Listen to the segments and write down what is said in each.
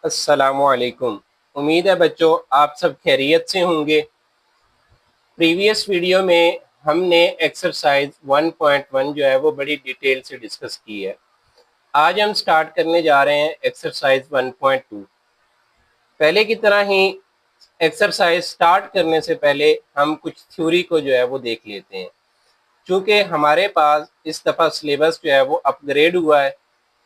अस्सलामुअलैकुम। उम्मीद है बच्चों आप सब खैरियत से होंगे। प्रीवियस वीडियो में हमने एक्सरसाइज 1.1 जो है वो बड़ी डिटेल से डिस्कस की है। आज हम स्टार्ट करने जा रहे हैं एक्सरसाइज 1.2। पहले की तरह ही एक्सरसाइज स्टार्ट करने से पहले हम कुछ थ्योरी को जो है वो देख लेते हैं। चूँकि हमारे पास इस दफ़ा सिलेबस जो है वो अपग्रेड हुआ है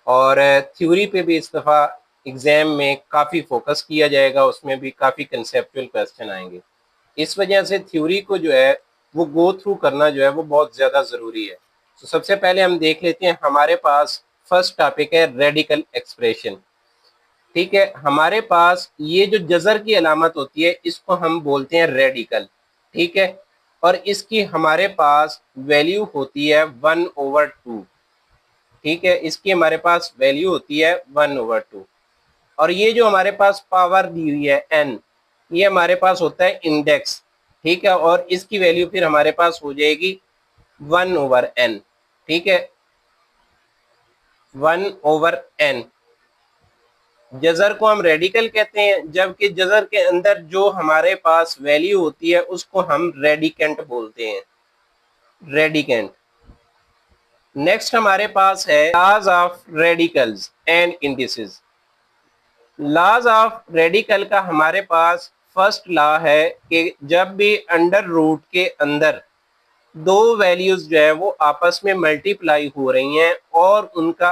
और थ्योरी पे भी इस दफ़ा एग्ज़ाम में काफ़ी फोकस किया जाएगा, उसमें भी काफ़ी कंसेप्चुअल क्वेश्चन आएंगे। इस वजह से थ्योरी को जो है वो गो थ्रू करना जो है वो बहुत ज़्यादा ज़रूरी है। तो सबसे पहले हम देख लेते हैं, हमारे पास फर्स्ट टॉपिक है रेडिकल एक्सप्रेशन। ठीक है, हमारे पास ये जो जज़र की अलामत होती है इसको हम बोलते हैं रेडिकल। ठीक है, और इसकी हमारे पास वैल्यू होती है 1/2। ठीक है, इसकी हमारे पास वैल्यू होती है 1/2। और ये जो हमारे पास पावर दी हुई है n, ये हमारे पास होता है इंडेक्स। ठीक है, और इसकी वैल्यू फिर हमारे पास हो जाएगी 1/n। ठीक है, 1/n। जजर को हम रेडिकल कहते हैं, जबकि जजर के अंदर जो हमारे पास वैल्यू होती है उसको हम रेडिकेंट बोलते हैं, रेडिकेंट। नेक्स्ट हमारे पास है laws of radicals and indices. Laws of radical का हमारे पास फर्स्ट लॉ है कि जब भी अंडर रूट के अंदर दो वैल्यूज जो है वो आपस में मल्टीप्लाई हो रही हैं और उनका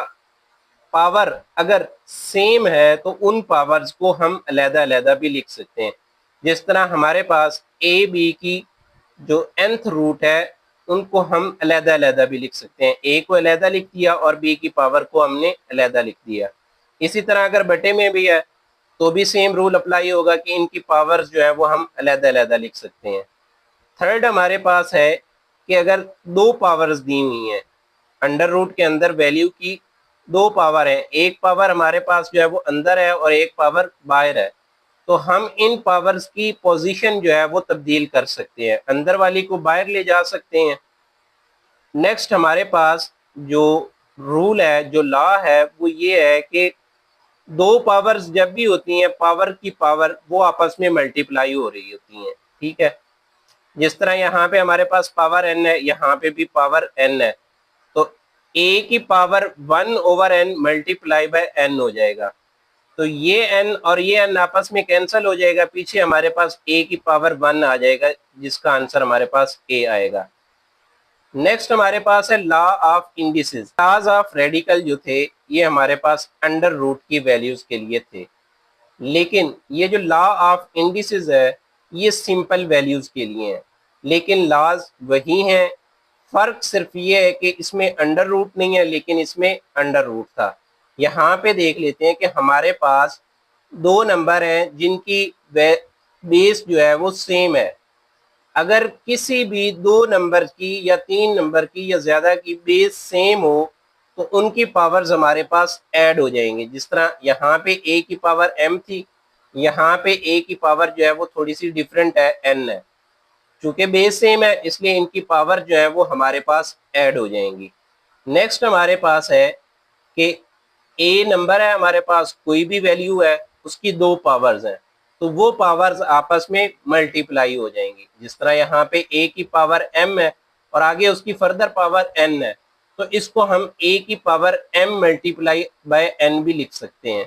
पावर अगर सेम है तो उन पावर्स को हम अलग-अलग भी लिख सकते हैं। जिस तरह हमारे पास ए बी की जो nth रूट है उनको हम अलग-अलग भी लिख सकते हैं। ए को अलग लिख दिया और बी की पावर को हमने अलग लिख दिया। इसी तरह अगर बटे में भी है तो भी सेम रूल अप्लाई होगा कि इनकी पावर्स जो है वो हम अलग-अलग लिख सकते हैं। थर्ड हमारे पास है कि अगर दो पावर्स दी हुई हैं, अंडर रूट के अंदर वैल्यू की दो पावर है, एक पावर हमारे पास जो है वो अंदर है और एक पावर बाहर है, तो हम इन पावर्स की पोजीशन जो है वो तब्दील कर सकते हैं, अंदर वाली को बाहर ले जा सकते हैं। नेक्स्ट हमारे पास जो रूल है, जो लॉ है, वो ये है कि दो पावर्स जब भी होती हैं, पावर की पावर वो आपस में मल्टीप्लाई हो रही होती हैं। ठीक है, जिस तरह यहाँ पे हमारे पास पावर n है, यहाँ पे भी पावर n है, तो a की power 1/n multiply by n हो जाएगा। तो ये n और ये n आपस में कैंसिल हो जाएगा, पीछे हमारे पास a की पावर 1 आ जाएगा, जिसका आंसर हमारे पास a आएगा। नेक्स्ट हमारे पास है law of indices. Laws of radical जो थे ये हमारे पास अंडर रूट की वैल्यूज के लिए थे, लेकिन ये जो लॉ ऑफ इंडिसेस है ये सिंपल वैल्यूज के लिए है, लेकिन लॉज वही हैं। फर्क सिर्फ ये है कि इसमें अंडर रूट नहीं है लेकिन इसमें अंडर रूट था। यहाँ पे देख लेते हैं कि हमारे पास दो नंबर हैं जिनकी बेस जो है वो सेम है। अगर किसी भी दो नंबर की या तीन नंबर की या ज्यादा की बेस सेम हो तो उनकी पावर्स हमारे पास ऐड हो जाएंगी। जिस तरह यहाँ पे a की पावर m थी, यहाँ पे a की पावर जो है वो थोड़ी सी डिफरेंट है, n है। चूंकि बेस सेम है इसलिए इनकी पावर जो है वो हमारे पास ऐड हो जाएंगी। नेक्स्ट हमारे पास है कि a नंबर है, हमारे पास कोई भी वैल्यू है, उसकी दो पावर्स हैं, तो वो पावर्स आपस में मल्टीप्लाई हो जाएंगी। जिस तरह यहाँ पे a की पावर m है और आगे उसकी फर्दर पावर n है, तो इसको हम a की power m multiply by n भी लिख सकते हैं।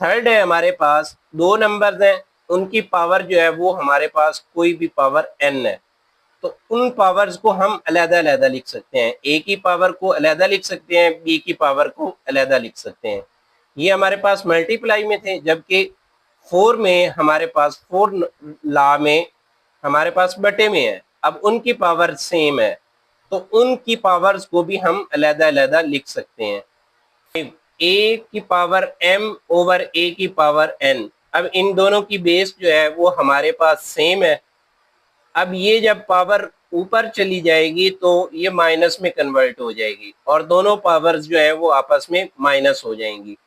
थर्ड है हमारे पास दो नंबर्स हैं, उनकी पावर जो है वो हमारे पास कोई भी पावर n है, तो उन पावर्स को हम अलग-अलग लिख सकते हैं। ए की पावर को अलग लिख सकते हैं, बी की पावर को अलग लिख सकते हैं। ये हमारे पास मल्टीप्लाई में थे, जबकि फोर में हमारे पास फोर लॉ में हमारे पास बटे में है। अब उनकी पावर सेम है तो उनकी पावर्स को भी हम अलग-अलग लिख सकते हैं। ए की पावर m ओवर ए की पावर n, अब इन दोनों की बेस जो है वो हमारे पास सेम है। अब ये जब पावर ऊपर चली जाएगी तो ये माइनस में कन्वर्ट हो जाएगी और दोनों पावर्स जो है वो आपस में माइनस हो जाएंगी।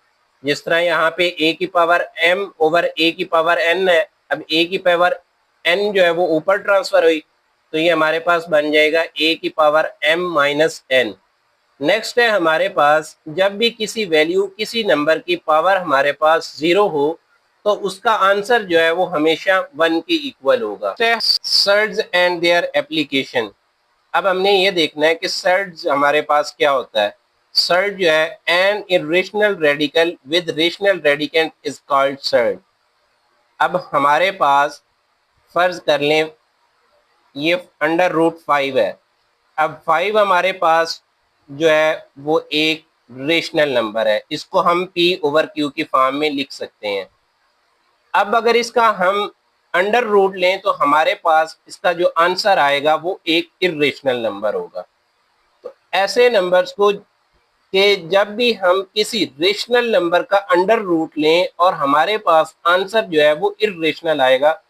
जिस तरह यहाँ पे a की पावर m ओवर a की पावर n है, अब a की पावर n जो है वो ऊपर ट्रांसफर हुई तो ये हमारे पास बन जाएगा a की power m minus n। Next है हमारे पास जब भी किसी वैल्यू किसी नंबर की पावर हमारे पास 0 हो तो उसका आंसर जो है वो हमेशा 1 के इक्वल होगा। Surge and their application. अब हमने ये देखना है कि सर्ज हमारे पास क्या होता है। सर्ज जो है an irrational radical with rational radicand is called surge. अब हमारे पास फर्ज कर लें ये √5 है। अब 5 हमारे पास जो है वो एक रेशनल नंबर है, इसको हम p/q की फॉर्म में लिख सकते हैं। अब अगर इसका हम अंडर रूट लें तो हमारे पास इसका जो आंसर आएगा वो एक इरेशनल नंबर होगा। तो ऐसे नंबर्स को कि जब भी हम किसी रेशनल नंबर का अंडर रूट लें और हमारे पास आंसर जो है वो इरेशनल आएगा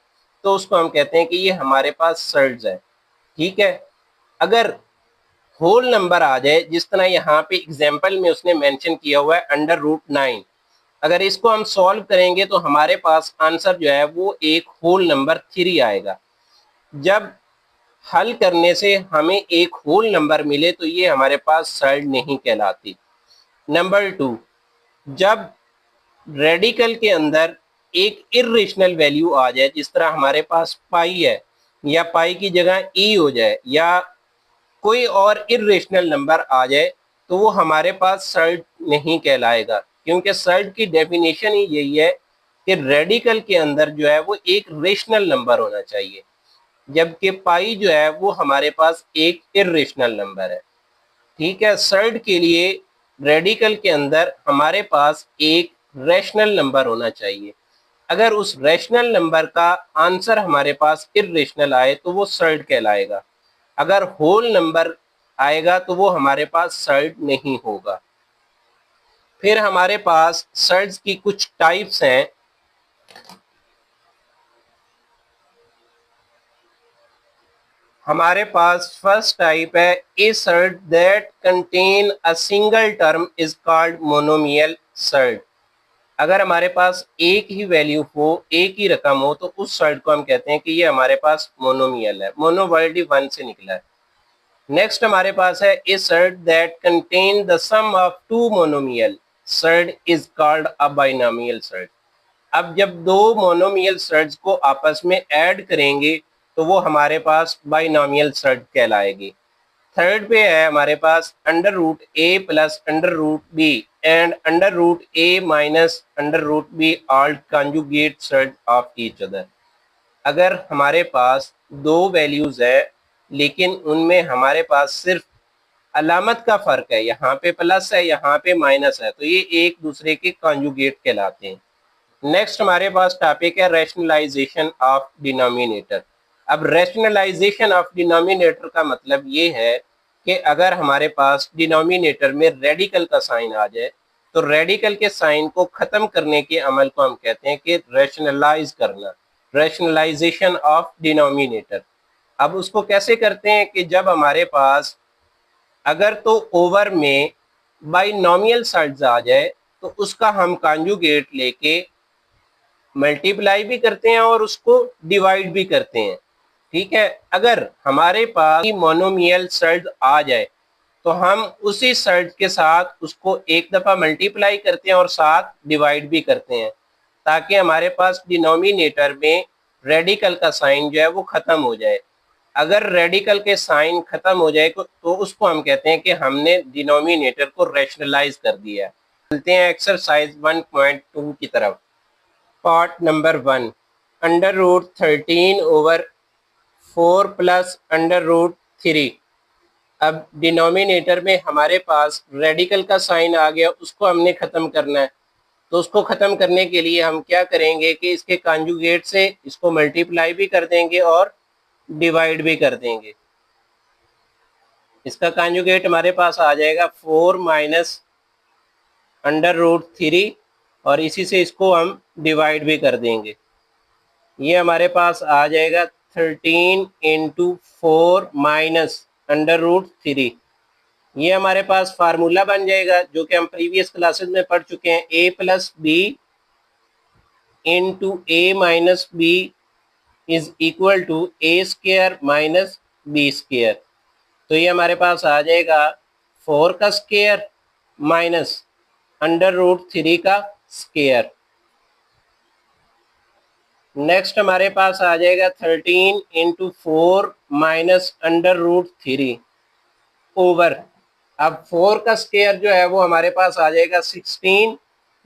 तो उसको हम कहते हैं कि ये हमारे पास सर्ज है। ठीक है, अगर होल नंबर आ जाए जिस तरह यहाँ पे एग्जाम्पल में उसने मेंशन किया हुआ है √9, अगर इसको हम सॉल्व करेंगे तो हमारे पास आंसर जो है वो एक होल नंबर 3 आएगा। जब हल करने से हमें एक होल नंबर मिले तो ये हमारे पास सर्ज नहीं कहलाती। नंबर 2, जब रेडिकल के अंदर एक इरेशनल वैल्यू आ जाए जिस तरह हमारे पास पाई है या पाई की जगह ई हो जाए या कोई और इरेशनल नंबर आ जाए तो वो हमारे पास सर्ज नहीं कहलाएगा, क्योंकि सर्ज की डेफिनेशन ही यही है कि रेडिकल के अंदर जो है वो एक रेशनल नंबर होना चाहिए, जबकि पाई जो है वो हमारे पास एक इरेशनल नंबर है। ठीक है, सर्ज के लिए रेडिकल के अंदर हमारे पास एक रैशनल नंबर होना चाहिए। अगर उस रैशनल नंबर का आंसर हमारे पास इरेशनल आए तो वो सर्ज कहलाएगा। अगर होल नंबर आएगा तो वो हमारे पास सर्ज नहीं होगा। फिर हमारे पास सर्ज की कुछ टाइप्स हैं। हमारे पास फर्स्ट टाइप है a surd that contain a single term is called monomial surd. अगर हमारे पास एक ही वैल्यू हो, एक ही रकम हो तो उस सर्ज को हम कहते हैं कि ये हमारे पास मोनोमियल है। मोनो वर्ड ही 1 से निकला है। नेक्स्ट हमारे पास है a surd that contain the sum of 2 monomial surd is called a binomial surd. अब जब दो मोनोमियल सर्ज को आपस में ऐड करेंगे तो वो हमारे पास बाइनोमियल सर्ज कहलाएगी। थर्ड पे है हमारे पास √a plus √b and √a minus √b all conjugate surge of each other. अगर हमारे पास दो वैल्यूज है लेकिन उनमें हमारे पास सिर्फ अलामत का फर्क है, यहाँ पे प्लस है यहाँ पे माइनस है, तो ये एक दूसरे के कॉन्जुगेट कहलाते हैं। नेक्स्ट हमारे पास टॉपिक है रैशनलाइजेशन ऑफ डिनोमिनेटर। अब रैशनलाइजेशन ऑफ डिनोमिनेटर का मतलब ये है कि अगर हमारे पास डिनोमिनेटर में रेडिकल का साइन आ जाए तो रेडिकल के साइन को खत्म करने के अमल को हम कहते हैं कि रैशनलाइज करना, रैशनलाइजेशन ऑफ डिनोमिनेटर। अब उसको कैसे करते हैं कि जब हमारे पास अगर तो ओवर में बाइनोमियल सर्ज आ जाए तो उसका हम कॉन्जुगेट लेके मल्टीप्लाई भी करते हैं और उसको डिवाइड भी करते हैं। ठीक है, अगर हमारे पास मोनोमियल सर्ज आ जाए तो हम उसी सर्ज के साथ उसको एक दफा मल्टीप्लाई करते हैं और साथ डिवाइड भी करते हैं ताकि हमारे पास डिनोमिनेटर में रेडिकल का साइन जो है वो खत्म हो जाए। अगर रेडिकल के साइन खत्म हो जाए तो उसको हम कहते हैं कि हमने डिनोमिनेटर को रैशनलाइज कर दिया। चलते हैं एक्सरसाइज 1.2 की तरफ। Part number 1, √13/4 plus √3। अब डिनोमिनेटर में हमारे पास रेडिकल का साइन आ गया, उसको हमने खत्म करना है। तो उसको खत्म करने के लिए हम क्या करेंगे कि इसके कॉन्जुगेट से इसको मल्टीप्लाई भी कर देंगे और डिवाइड भी कर देंगे। इसका कॉन्जुगेट हमारे पास आ जाएगा 4 माइनस √3 और इसी से इसको हम डिवाइड भी कर देंगे। ये हमारे पास आ जाएगा 13 × 4 माइनस √3। ये हमारे पास फार्मूला बन जाएगा जो कि हम प्रीवियस क्लासेस में पढ़ चुके हैं, a plus B into A minus B is equal to a² minus b²। तो ये हमारे पास आ जाएगा 4 का स्क्वायर माइनस √3 का स्क्वायर। नेक्स्ट हमारे पास आ जाएगा 13 इंटू 4 माइनस √3 ओवर, अब 4 का स्क्वायर जो है वो हमारे पास आ जाएगा 16,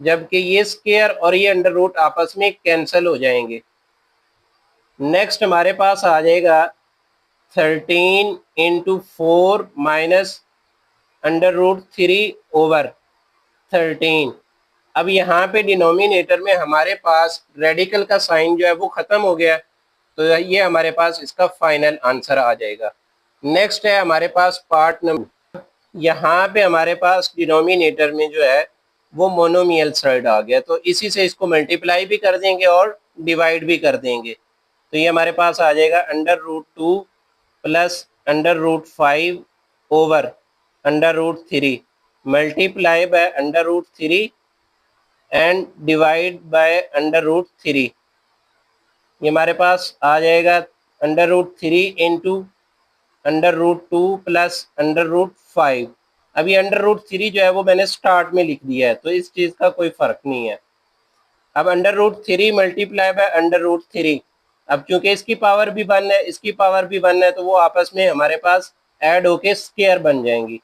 जबकि ये स्क्वायर और ये अंडर रूट आपस में कैंसिल हो जाएंगे। नेक्स्ट हमारे पास आ जाएगा 13 इंटू 4 माइनस √3 ओवर 13। अब यहाँ पे डिनोमिनेटर में हमारे पास रेडिकल का साइन जो है वो खत्म हो गया, तो ये हमारे पास इसका फाइनल आंसर आ जाएगा। नेक्स्ट है हमारे पास पार्ट नंबर, यहाँ पे हमारे पास डिनोमिनेटर में जो है वो मोनोमियल साइड आ गया, तो इसी से इसको मल्टीप्लाई भी कर देंगे और डिवाइड भी कर देंगे। तो ये हमारे पास आ जाएगा √2 plus √5 over √3 multiply bye √3 and divide by √3। ये हमारे पास आ जाएगा √3 इंटू √2 प्लस √5। अभी √3 जो है वो मैंने स्टार्ट में लिख दिया है, तो इस चीज़ का कोई फ़र्क नहीं है। अब √3 मल्टीप्लाई बाय √3, अब चूंकि इसकी पावर भी 1 है, इसकी पावर भी 1 है, तो वो आपस में हमारे पास ऐड होके स्क्वायर बन जाएंगी।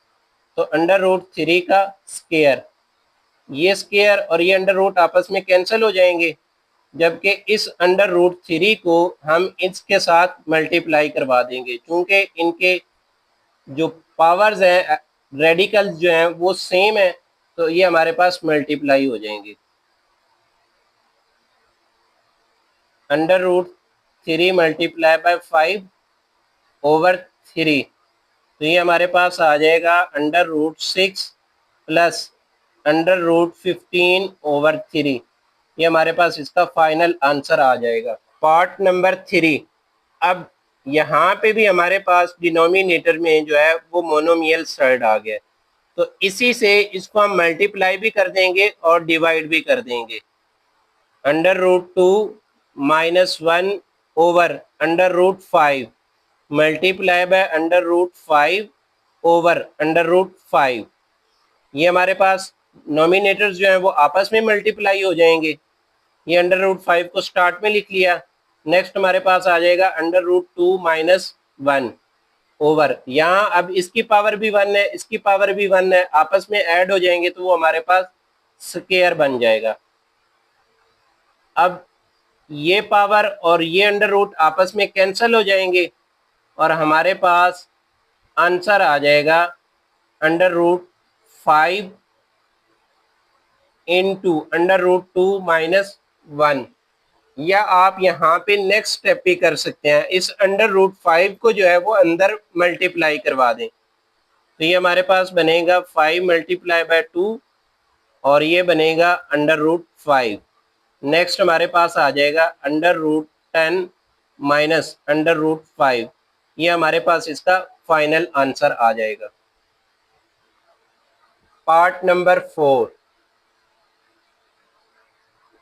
तो √3 का स्क्वायर, ये स्क्वायर और ये अंडर रूट आपस में कैंसिल हो जाएंगे, जबकि इस √3 को हम इसके साथ मल्टीप्लाई करवा देंगे। चूंकि इनके जो पावर्स हैं, रेडिकल्स जो हैं वो सेम है, तो ये हमारे पास मल्टीप्लाई हो जाएंगे। √3 मल्टीप्लाई बाय 5 ओवर 3, तो ये हमारे पास आ जाएगा √6 प्लस √15 ओवर 3। ये हमारे पास इसका फाइनल आंसर आ जाएगा। पार्ट नंबर 3, अब यहाँ पे भी हमारे पास डिनोमिनेटर में जो है वो मोनोमियल साइड आ गया, तो इसी से इसको हम मल्टीप्लाई भी कर देंगे और डिवाइड भी कर देंगे। √2 minus 1 over √5 multiply by √5 over √5। ये हमारे पास नॉमिनेटर्स जो हैं वो आपस में मल्टीप्लाई हो जाएंगे। ये √5 को स्टार्ट में लिख लिया। नेक्स्ट हमारे पास आ जाएगा √2 माइनस 1 ओवर, यहाँ अब इसकी पावर भी 1 है, इसकी पावर भी 1 है, आपस में ऐड हो जाएंगे तो वो हमारे पास स्क्वायर बन जाएगा। अब ये पावर और ये अंडर रूट आपस में कैंसिल हो जाएंगे और हमारे पास आंसर आ जाएगा √5 इंटू √2 माइनस 1। या आप यहाँ पे नेक्स्ट स्टेप भी कर सकते हैं, इस √5 को जो है वो अंदर मल्टीप्लाई करवा दें, तो ये हमारे पास बनेगा 5 मल्टीप्लाई बाय 2 और ये बनेगा √5। नेक्स्ट हमारे पास आ जाएगा √10 माइनस √5। ये हमारे पास इसका फाइनल आंसर आ जाएगा। पार्ट नंबर 4,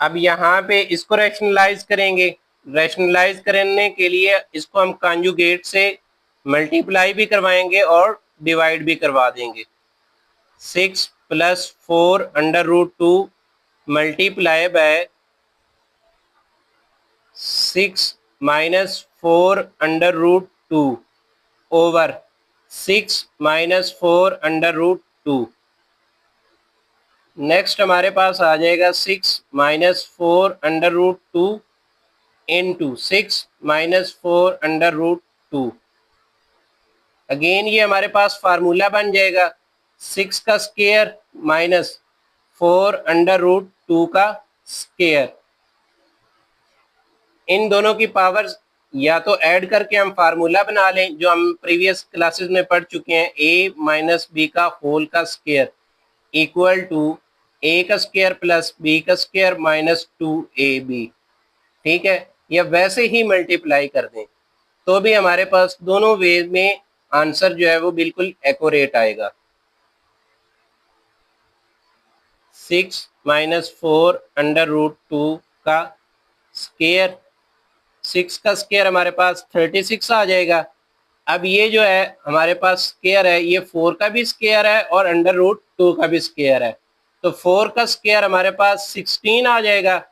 अब यहाँ पे इसको रैशनलाइज करेंगे। रैशनलाइज करने के लिए इसको हम कॉन्जुगेट से मल्टीप्लाई भी करवाएंगे और डिवाइड भी करवा देंगे। 6 plus 4 √2 multiply by 6 minus 4 √2 over 6 minus 4 √2। Next हमारे पास आ जाएगा 6 माइनस 4 √2 इंटू 6 माइनस 4 √2। अगेन ये हमारे पास फार्मूला बन जाएगा 6 का स्क्वायर माइनस 4 √2 का स्क्वायर। इन दोनों की पावर्स या तो ऐड करके हम फार्मूला बना लें, जो हम प्रीवियस क्लासेस में पढ़ चुके हैं, a माइनस बी का होल का स्क्वायर इक्वल टू a का स्क्वायर प्लस b का स्क्वायर माइनस 2ab। ठीक है, या वैसे ही मल्टीप्लाई कर दें तो भी हमारे पास दोनों वे में आंसर जो है वो बिल्कुल एक्यूरेट आएगा। 6 माइनस 4 √2 का स्क्वायर, 6 का स्क्वायर हमारे पास 36 आ जाएगा अब ये जो है हमारे पास स्क्वायर है, ये 4 का भी स्क्वायर है और अंडर रूट 2 का भी स्क्वायर है, तो 4 का स्क्वायर हमारे पास 16 आ जाएगा,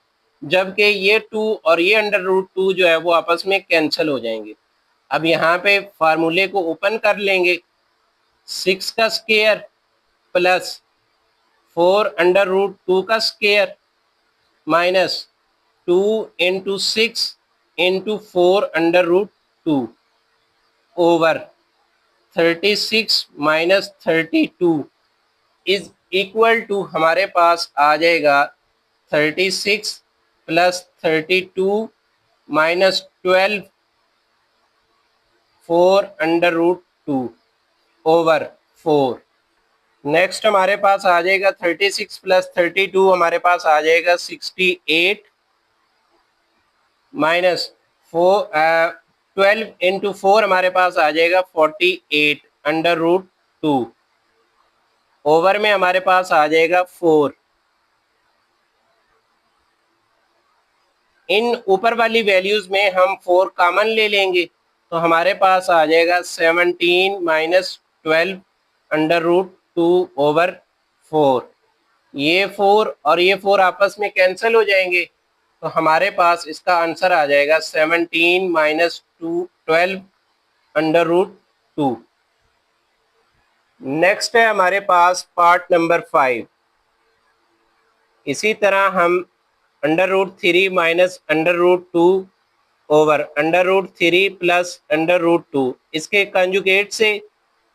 जबकि ये 2 और ये अंडर रूट 2 जो है वो आपस में कैंसिल हो जाएंगे। अब यहाँ पे फार्मूले को ओपन कर लेंगे, 6 का स्क्वायर प्लस 4 अंडर रूट 2 का square minus 2 into 6 into 4 under root 2 over 36 minus 32 is equal to हमारे पास आ जाएगा 36 plus 32 minus 12 4 under root 2 over 4। Next हमारे पास आ जाएगा 36 प्लस 32 हमारे पास आ जाएगा 68 माइनस 12 इंटू 4 हमारे पास आ जाएगा 48 अंडर रूट 2 ओवर में हमारे पास आ जाएगा 4। इन ऊपर वाली वैल्यूज में हम 4 कॉमन ले लेंगे तो हमारे पास आ जाएगा 17 माइनस 12 अंडर रूट 2 ओवर 4। ये 4 और ये 4 आपस में कैंसिल हो जाएंगे तो हमारे पास इसका आंसर आ जाएगा 17 माइनस 12 अंडर रूट 2। नेक्स्ट है हमारे पास पार्ट नंबर 5। इसी तरह हम under root 3 minus under root 2 over under root 3 plus under root 2 इसके कंजुगेट से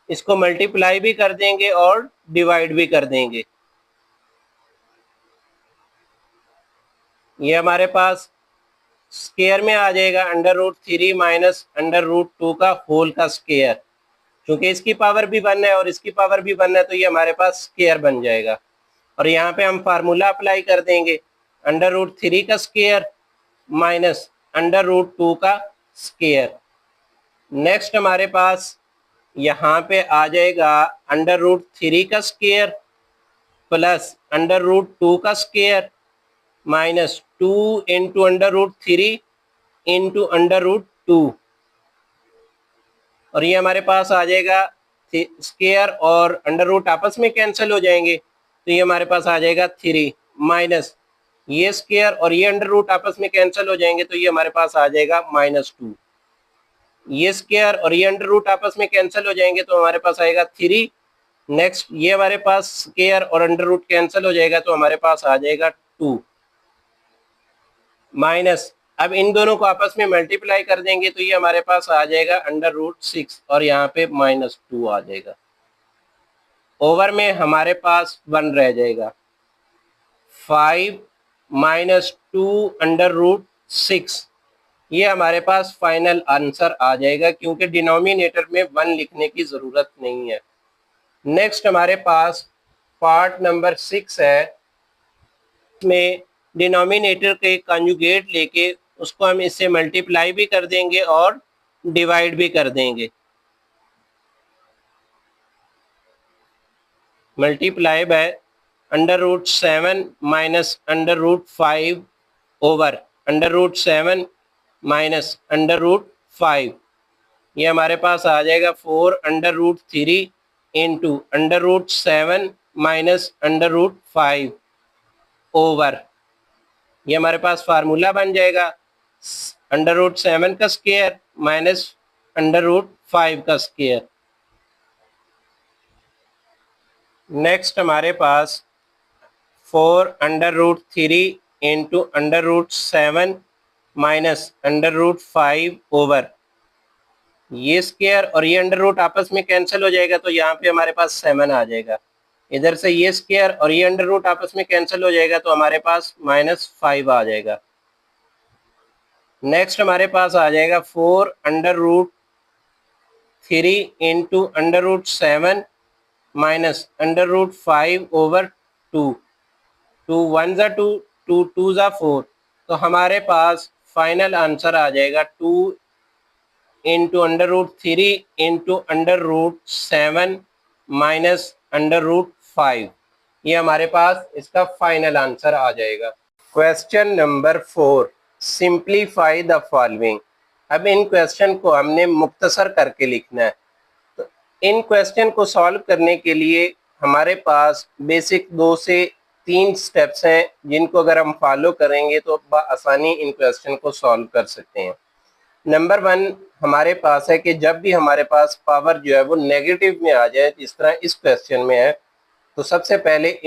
इसको मल्टीप्लाई भी कर देंगे और डिवाइड भी कर देंगे। ये हमारे पास स्क्वायर में आ जाएगा under root 3 minus under root 2 का होल का स्क्वायर, क्योंकि इसकी पावर भी 1 है और इसकी पावर भी 1 है तो ये हमारे पास स्क्वायर बन जाएगा। और यहाँ पे हम फार्मूला अप्लाई कर देंगे, अंडर रूट 3 का स्क्वायर माइनस अंडर रूट 2 का स्क्वायर। नेक्स्ट हमारे पास यहाँ पे आ जाएगा अंडर रूट 3 का स्क्वायर प्लस अंडर रूट 2 का square minus 2 into under root 3 into under root 2, और ये हमारे पास आ जाएगा स्क्वायर और अंडर रूट आपस में कैंसिल हो जाएंगे तो ये हमारे पास आ जाएगा 3 माइनस ये स्क्वायर और ये अंडर रूट आपस में कैंसिल हो जाएंगे तो ये हमारे पास आ जाएगा -2। ये स्क्वायर और ये अंडर रूट आपस में कैंसिल हो जाएंगे तो हमारे पास आएगा 3। नेक्स्ट ये हमारे पास स्क्वायर और अंडर रूट कैंसिल हो जाएगा तो हमारे पास आ जाएगा 2 माइनस, अब इन दोनों को आपस में मल्टीप्लाई कर देंगे तो ये हमारे पास आ जाएगा अंडर रूट 6 और यहाँ पे -2 आ जाएगा। ओवर में हमारे पास 1 रह जाएगा। 5 माइनस 2 अंडर रूट 6 ये हमारे पास फाइनल आंसर आ जाएगा, क्योंकि डिनोमिनेटर में 1 लिखने की ज़रूरत नहीं है। नेक्स्ट हमारे पास पार्ट नंबर 6 है, में डिनोमिनेटर के कंजुगेट लेके उसको हम इससे मल्टीप्लाई भी कर देंगे और डिवाइड भी कर देंगे। Multiply by under root 7 minus under root 5 over under root 7 minus under root 5, ये हमारे पास आ जाएगा 4 under root 3 into under root 7 minus under root 5 over, ये हमारे पास फार्मूला बन जाएगा अंडर रूट 7 का स्क्वायर माइनस अंडर रूट 5 का स्क्वायर। नेक्स्ट हमारे पास 4 under root 3 into under root 7 minus under root 5 over, ये स्क्वायर और ये अंडर रूट आपस में कैंसिल हो जाएगा तो यहाँ पे हमारे पास 7 आ जाएगा। इधर से ये स्क्वायर और ये अंडर रूट आपस में कैंसिल हो जाएगा तो हमारे पास -5 आ जाएगा। नेक्स्ट हमारे पास आ जाएगा 4 under root 3 into under root 7 minus under root 5 over 2, 2 1 ज़ा 2, 2 2 ज़ा 4, तो हमारे पास फाइनल आंसर आ जाएगा 2 into under root 3 into under root 7 minus under root 5, ये हमारे पास इसका फाइनल आंसर आ जाएगा। Question number 4, simplify the following. अब इन क्वेश्चन को हमने मुख्तसर करके लिखना है। तो इन क्वेश्चन को सॉल्व करने के लिए हमारे पास बेसिक 2 से 3 स्टेप्स हैं, जिनको अगर हम फॉलो करेंगे तो आसानी इन क्वेश्चन को सॉल्व कर सकते हैं। नंबर 1 हमारे पास है कि जब भी हमारे पास पावर जो है वो नेगेटिव में आ जाए, जिस तरह इस क्वेश्चन में है, तो सबसे पहले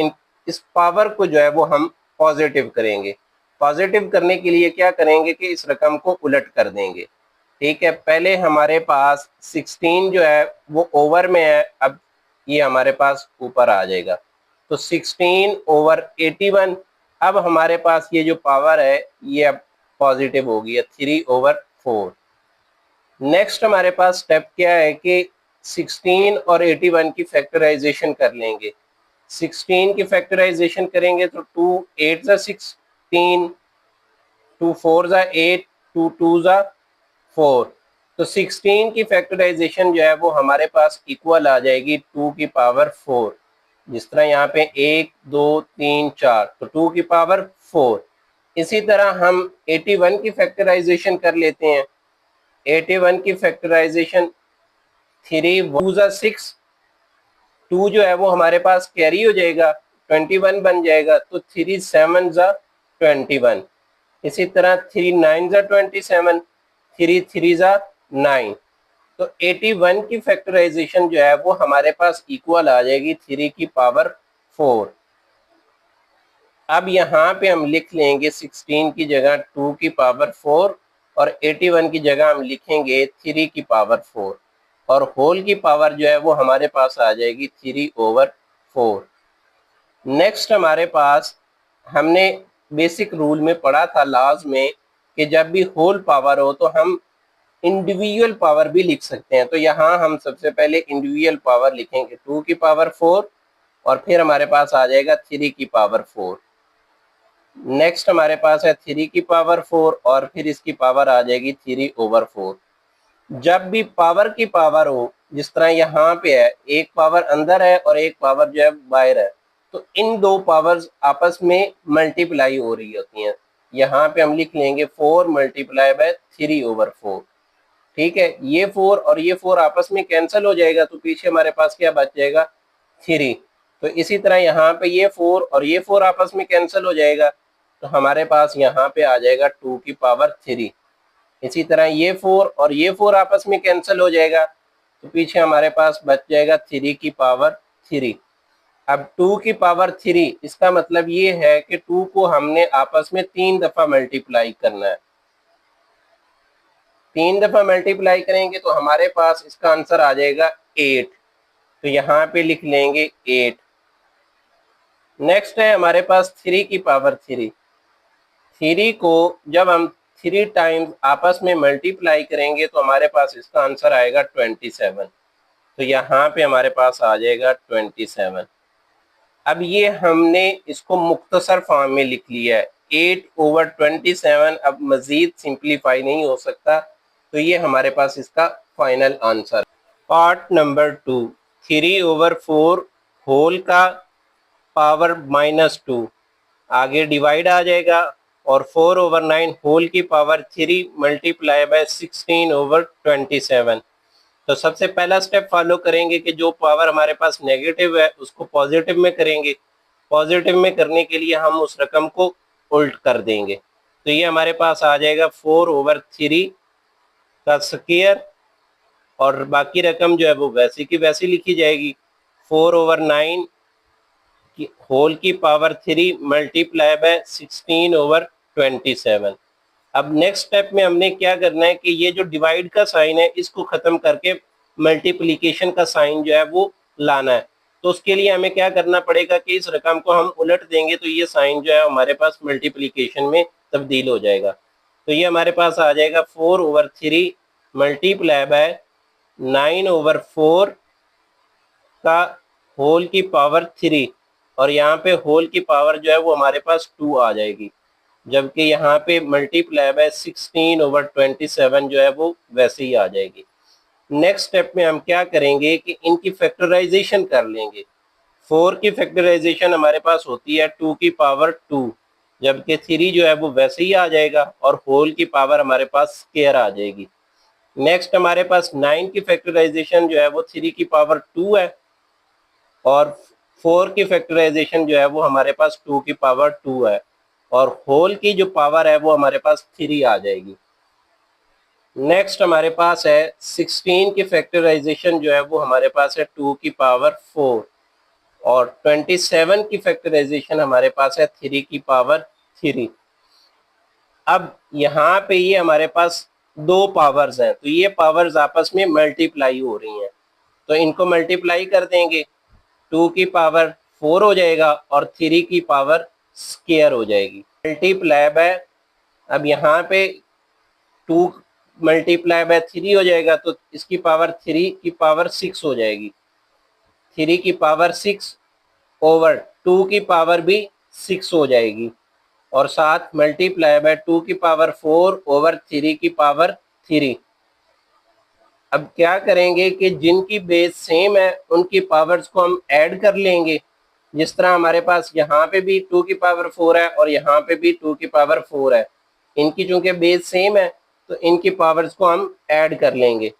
इस पावर को जो है वो हम पॉजिटिव करेंगे। पॉजिटिव करने के लिए क्या करेंगे कि इस रकम को उलट कर देंगे। ठीक है, पहले हमारे पास 16 जो है वो ओवर में है, अब ये हमारे पास ऊपर आ जाएगा, तो 16 ओवर 81। अब हमारे पास ये जो पावर है ये अब पॉजिटिव होगी, 3 ओवर 4। नेक्स्ट हमारे पास स्टेप क्या है कि 16 और 81 की फैक्टराइजेशन कर लेंगे। 16 की फैक्टराइजेशन करेंगे तो 2 8 जा 16, 2 4 जा 8, 2 2 जा 4। तो 16 की फैक्टराइजेशन जो है वो हमारे पास इक्वल आ जाएगी 2 की पावर 4। जिस तरह यहाँ पे 1 2 3 4, तो 2 की पावर 4। इसी तरह हम 81 की फैक्टराइजेशन कर लेते हैं। 81 की फैक्टराइजेशन 3 2 जा 6, 2 जो है वो हमारे पास कैरी हो जाएगा, 21 बन जाएगा, तो 3 7 जा 21। इसी तरह 3 9 जा 27, 3 3 जा 9। तो 81 की फैक्टराइजेशन जो है वो हमारे पास इक्वल आ जाएगी 3 की पावर 4। अब यहाँ पे हम लिख लेंगे 16 की जगह 2 की पावर 4 और 81 की जगह हम लिखेंगे 3 की पावर 4, और होल की पावर जो है वो हमारे पास आ जाएगी 3 ओवर 4। नेक्स्ट हमारे पास हमने बेसिक रूल में पढ़ा था लॉज में कि जब भी होल पावर हो तो हम इंडिविजुअल पावर भी लिख सकते हैं। तो यहाँ हम सबसे पहले इंडिविजुअल पावर लिखेंगे 2 की पावर 4 और फिर हमारे पास आ जाएगा 3 की पावर 4। नेक्स्ट हमारे पास है 3 की पावर 4 और फिर इसकी पावर आ जाएगी 3 ओवर 4। जब भी पावर की पावर हो, जिस तरह यहाँ पे है, एक पावर अंदर है और एक पावर जो है बाहर है, तो इन दो पावर्स आपस में मल्टीप्लाई हो रही होती हैं। यहाँ पे हम लिख लेंगे 4 मल्टीप्लाई बाय 3 ओवर 4। ठीक है, ये 4 और ये 4 आपस में कैंसिल हो जाएगा, तो पीछे हमारे पास क्या बच जाएगा 3। तो इसी तरह यहाँ पे ये 4 और ये 4 आपस में कैंसिल हो जाएगा, तो हमारे पास यहाँ पे आ जाएगा 2 की पावर 3। इसी तरह ये 4 और ये 4 आपस में कैंसिल हो जाएगा, तो पीछे हमारे पास बच जाएगा 3 की पावर 3। अब 2 की पावर 3, इसका मतलब ये है कि 2 को हमने आपस में 3 दफा मल्टीप्लाई करना है। 3 दफा मल्टीप्लाई करेंगे तो हमारे पास इसका आंसर आ जाएगा 8। तो यहाँ पे लिख लेंगे 8। नेक्स्ट है हमारे पास 3 की पावर 3। 3 को जब हम 3 टाइम्स आपस में मल्टीप्लाई करेंगे तो हमारे पास इसका आंसर आएगा 27। तो यहाँ पे हमारे पास आ जाएगा 27। अब ये हमने इसको मुख्तसर फॉर्म में लिख लिया है 8 ओवर 27। अब मजीद सिंप्लीफाई नहीं हो सकता, तो ये हमारे पास इसका final answer. Part number 2, 3 over 4 whole का पावर -2, आगे डिवाइड आ जाएगा, और 4 ओवर 9 होल की पावर 3 मल्टीप्लाई बाय 16 ओवर 27। तो सबसे पहला स्टेप फॉलो करेंगे कि जो पावर हमारे पास नेगेटिव है उसको पॉजिटिव में करेंगे। पॉजिटिव में करने के लिए हम उस रकम को उल्ट कर देंगे, तो ये हमारे पास आ जाएगा 4 ओवर 3 का स्क्वायर, और बाकी रकम जो है वो वैसी की वैसी लिखी जाएगी। 4 ओवर 9 की होल की पावर 3 मल्टीप्लाई बाय 16 ओवर 27। अब नेक्स्ट स्टेप में हमने क्या करना है कि ये जो डिवाइड का साइन है इसको खत्म करके मल्टीप्लिकेशन का साइन जो है वो लाना है। तो उसके लिए हमें क्या करना पड़ेगा कि इस रकम को हम उलट देंगे, तो ये साइन जो है हमारे पास मल्टीप्लिकेशन में तब्दील हो जाएगा। तो ये हमारे पास आ जाएगा 4 ओवर 3 मल्टीप्लाई बाय 9 ओवर 4 का होल की पावर 3, और यहाँ पे होल की पावर जो है वो हमारे पास 2 आ जाएगी, जबकि यहाँ पे मल्टीप्लाई बाय 16 ओवर 27 जो है वो वैसे ही आ जाएगी। नेक्स्ट स्टेप में हम क्या करेंगे कि इनकी फैक्टराइजेशन कर लेंगे। 4 की फैक्टराइजेशन हमारे पास होती है 2 की पावर 2, जबकि 3 जो है वो वैसे ही आ जाएगा और होल की पावर हमारे पास स्क्वायर आ जाएगी। नेक्स्ट हमारे पास 9 की फैक्टराइजेशन जो है वो 3 की पावर 2 है और 4 की फैक्टराइजेशन जो है वो हमारे पास 2 की पावर 2 है और होल की जो पावर है वो हमारे पास 3 आ जाएगी। नेक्स्ट हमारे पास है 16 की फैक्टराइजेशन जो है वो हमारे पास है 2 की पावर 4 और 27 की फैक्टराइजेशन हमारे पास है 3 की पावर 3। अब यहाँ पे ये हमारे पास दो पावर्स हैं, तो ये पावर्स आपस में मल्टीप्लाई हो रही हैं, तो इनको मल्टीप्लाई कर देंगे, 2 की पावर 4 हो जाएगा और 3 की पावर स्क्वायर हो जाएगी। मल्टीप्लाई बाय, अब यहाँ पे 2 मल्टीप्लाई बाय 3 हो जाएगा तो इसकी पावर 3 की पावर 6 हो जाएगी। 3 की पावर 6 ओवर 2 की पावर भी 6 हो जाएगी और साथ मल्टीप्लाई बाय 2 की पावर 4 ओवर 3 की पावर 3। अब क्या करेंगे कि जिनकी बेस सेम है उनकी पावर्स को हम ऐड कर लेंगे। जिस तरह हमारे पास यहाँ पे भी 2 की पावर 4 है और यहाँ पे भी 2 की पावर 4 है, इनकी चूंकि बेस सेम है तो इनकी पावर्स को हम ऐड कर लेंगे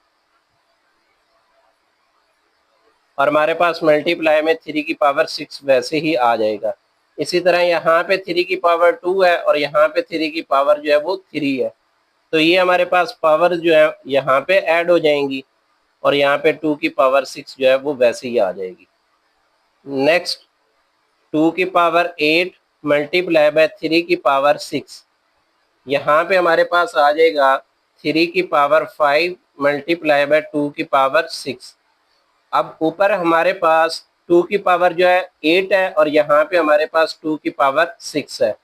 और हमारे पास मल्टीप्लाई में 3 की पावर 6 वैसे ही आ जाएगा। इसी तरह यहाँ पे 3 की पावर 2 है और यहाँ पे 3 की पावर जो है वो 3 है, तो ये हमारे पास पावर जो है यहाँ पे ऐड हो जाएंगी और यहाँ पे 2 की पावर 6 जो है वो वैसे ही आ जाएगी। नेक्स्ट 2 की पावर 8 मल्टीप्लाई बाय 3 की पावर 6, यहाँ पे हमारे पास आ जाएगा 3 की पावर 5 मल्टीप्लाई बाय 2 की पावर 6। अब ऊपर हमारे पास 2 की पावर जो है 8 है और यहाँ पे हमारे पास 2 की पावर 6 है,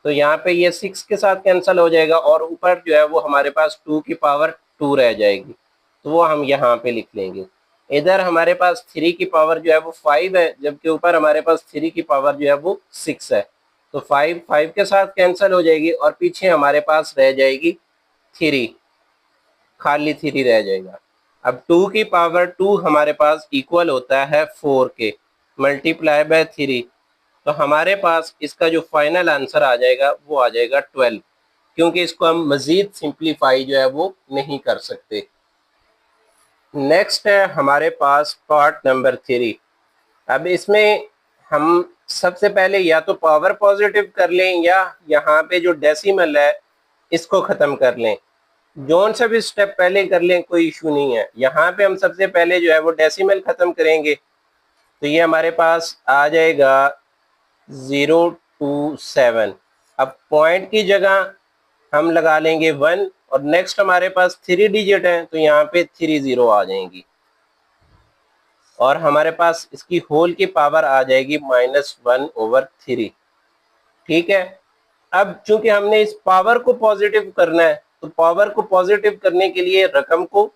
तो यहाँ पे ये 6 के साथ कैंसिल हो जाएगा और ऊपर जो है वो हमारे पास 2 की पावर 2 रह जाएगी, तो वो हम यहाँ पे लिख लेंगे। इधर हमारे पास 3 की पावर जो है वो 5 है, जबकि ऊपर हमारे पास 3 की पावर जो है वो 6 है, तो 5 के साथ कैंसिल हो जाएगी और पीछे हमारे पास रह जाएगी 3, खाली 3 रह जाएगा। अब 2 की पावर 2 हमारे पास इक्वल होता है 4 के मल्टीप्लाई बाय 3, तो हमारे पास इसका जो फाइनल आंसर आ जाएगा वो आ जाएगा 12, क्योंकि इसको हम मजीद सिंप्लीफाई जो है वो नहीं कर सकते। नेक्स्ट है हमारे पास पार्ट नंबर 3। अब इसमें हम सबसे पहले या तो पावर पॉजिटिव कर लें या यहाँ पे जो डेसिमल है इसको ख़त्म कर लें। जोन से भी स्टेप पहले कर लें, कोई इशू नहीं है। यहाँ पे हम सबसे पहले जो है वो डेसिमल ख़त्म करेंगे, तो ये हमारे पास आ जाएगा 027। अब पॉइंट की जगह हम लगा लेंगे 1 और नेक्स्ट हमारे पास 3 डिजिट है, तो यहाँ पे 3 0 आ जाएंगी और हमारे पास इसकी होल की पावर आ जाएगी -1/3। ठीक है, अब चूंकि हमने इस पावर को पॉजिटिव करना है तो पावर को पॉजिटिव करने के लिए रकम को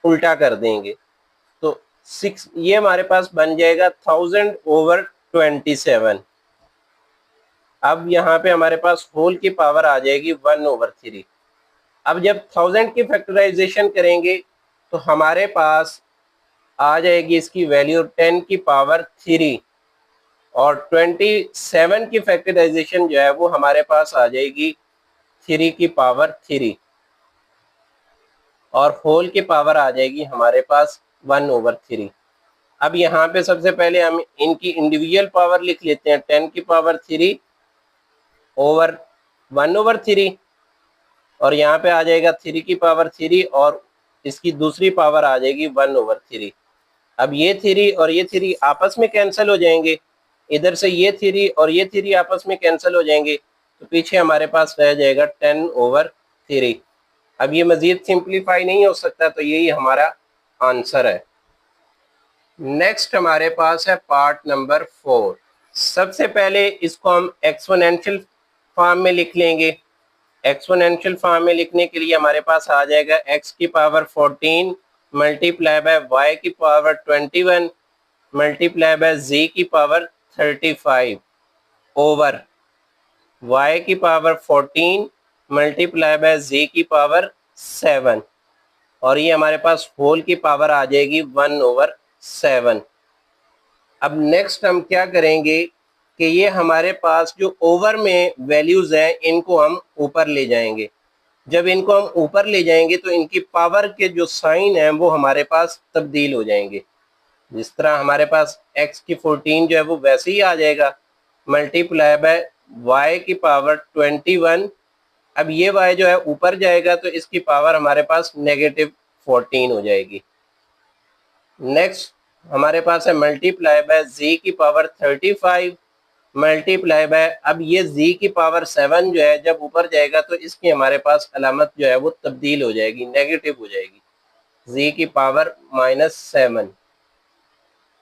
उल्टा कर देंगे, तो 6 ये हमारे पास बन जाएगा 1000/27। अब यहाँ पे हमारे पास होल की पावर आ जाएगी 1/3। अब जब 1000 की फैक्टराइजेशन करेंगे तो हमारे पास आ जाएगी इसकी वैल्यू 10 की पावर 3 और 27 की फैक्टराइजेशन जो है वो हमारे पास आ जाएगी 3 की पावर 3 और होल की पावर आ जाएगी हमारे पास 1/3। अब यहाँ पे सबसे पहले हम इनकी इंडिविजुअल पावर लिख लेते हैं, 10 की पावर 3 ओवर 1/3 और यहाँ पे आ जाएगा 3 की पावर 3 और इसकी दूसरी पावर आ जाएगी 1/3। अब ये 3 और ये 3 आपस में कैंसिल हो जाएंगे, इधर से ये 3 और ये 3 आपस में कैंसिल हो जाएंगे, तो पीछे हमारे पास रह जाएगा 10/3। अब ये मजीद सिंप्लीफाई नहीं हो सकता, तो यही हमारा आंसर है। नेक्स्ट हमारे पास है पार्ट नंबर 4। सबसे पहले इसको हम एक्सपोनेंशियल फॉर्म में लिख लेंगे। एक्सपोनेंशियल फॉर्म में लिखने के लिए हमारे पास आ जाएगा x की पावर 14 मल्टीप्लाई बाय y की पावर 21 मल्टीप्लाई बाय z की पावर 35 ओवर y की पावर 14 मल्टीप्लाई बाय z की पावर 7 और ये हमारे पास होल की पावर आ जाएगी 1/7। अब नेक्स्ट हम क्या करेंगे, कि ये हमारे पास जो ओवर में वैल्यूज हैं इनको हम ऊपर ले जाएंगे। जब इनको हम ऊपर ले जाएंगे तो इनकी पावर के जो साइन है वो हमारे पास तब्दील हो जाएंगे। जिस तरह हमारे पास x की 14 जो है वो वैसे ही आ जाएगा, मल्टीप्लाई बाय y की पावर 21। अब ये y जो है ऊपर जाएगा तो इसकी पावर हमारे पास -14 हो जाएगी। नेक्स्ट हमारे पास है मल्टीप्लाई बाय z की पावर 35 मल्टीप्लाई बाय, अब ये z की पावर 7 जो है जब ऊपर जाएगा तो इसकी हमारे पास अलामत जो है वो तब्दील हो जाएगी, नेगेटिव हो जाएगी, z की पावर -7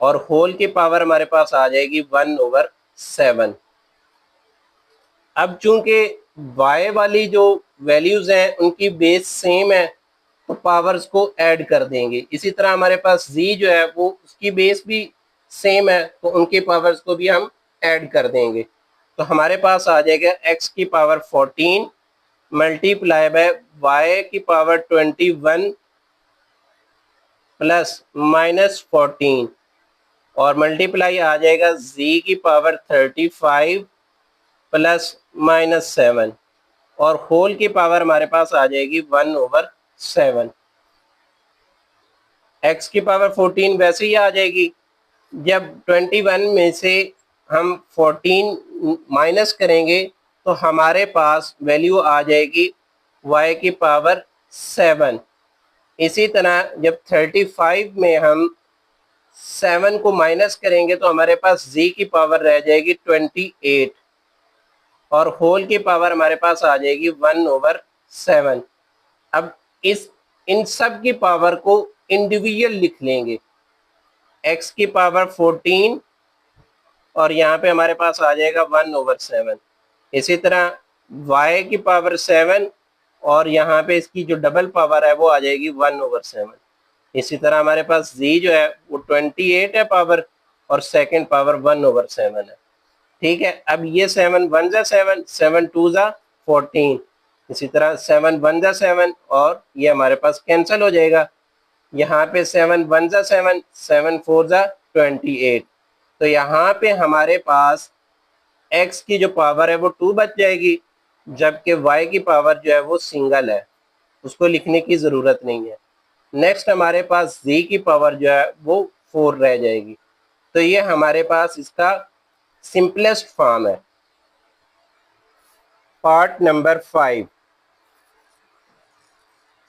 और होल की पावर हमारे पास आ जाएगी 1/7। अब चूंकि y वाली जो वैल्यूज हैं उनकी बेस सेम है तो पावर्स को ऐड कर देंगे। इसी तरह हमारे पास z जो है वो उसकी बेस भी सेम है तो उनकी पावर्स को भी हम ऐड कर देंगे। तो हमारे पास आ जाएगा x की पावर 14 मल्टीप्लाई बाय y की पावर 21 प्लस -14 और मल्टीप्लाई आ जाएगा z की पावर 35 प्लस -7 और होल की पावर हमारे पास आ जाएगी 1/7। x की पावर 14 वैसे ही आ जाएगी, जब 21 में से हम 14 माइनस करेंगे तो हमारे पास वैल्यू आ जाएगी y की पावर 7। इसी तरह जब 35 में हम 7 को माइनस करेंगे तो हमारे पास z की पावर रह जाएगी 28 और होल की पावर हमारे पास आ जाएगी 1/7। अब इन सब की पावर को इंडिविजुअल लिख लेंगे, x की पावर 14 और यहाँ पे हमारे पास आ जाएगा 1/7। इसी तरह y की पावर 7 और यहाँ पे इसकी जो डबल पावर है वो आ जाएगी 1/7। इसी तरह हमारे पास z जो है वो 28 है पावर और सेकंड पावर 1/7 है। ठीक है, अब ये 7 1 जा 7, 7 2 जा 14, इसी तरह 7 1 जा 7 और ये हमारे पास कैंसिल हो जाएगा। यहाँ पे 7 1 जा 7, 7 4 जा 28। तो यहाँ पे हमारे पास x की जो पावर है वो 2 बच जाएगी, जबकि y की पावर जो है वो सिंगल है, उसको लिखने की ज़रूरत नहीं है। नेक्स्ट हमारे पास z की पावर जो है वो 4 रह जाएगी। तो ये हमारे पास इसका सिंपलेस्ट फॉर्म है। पार्ट नंबर 5,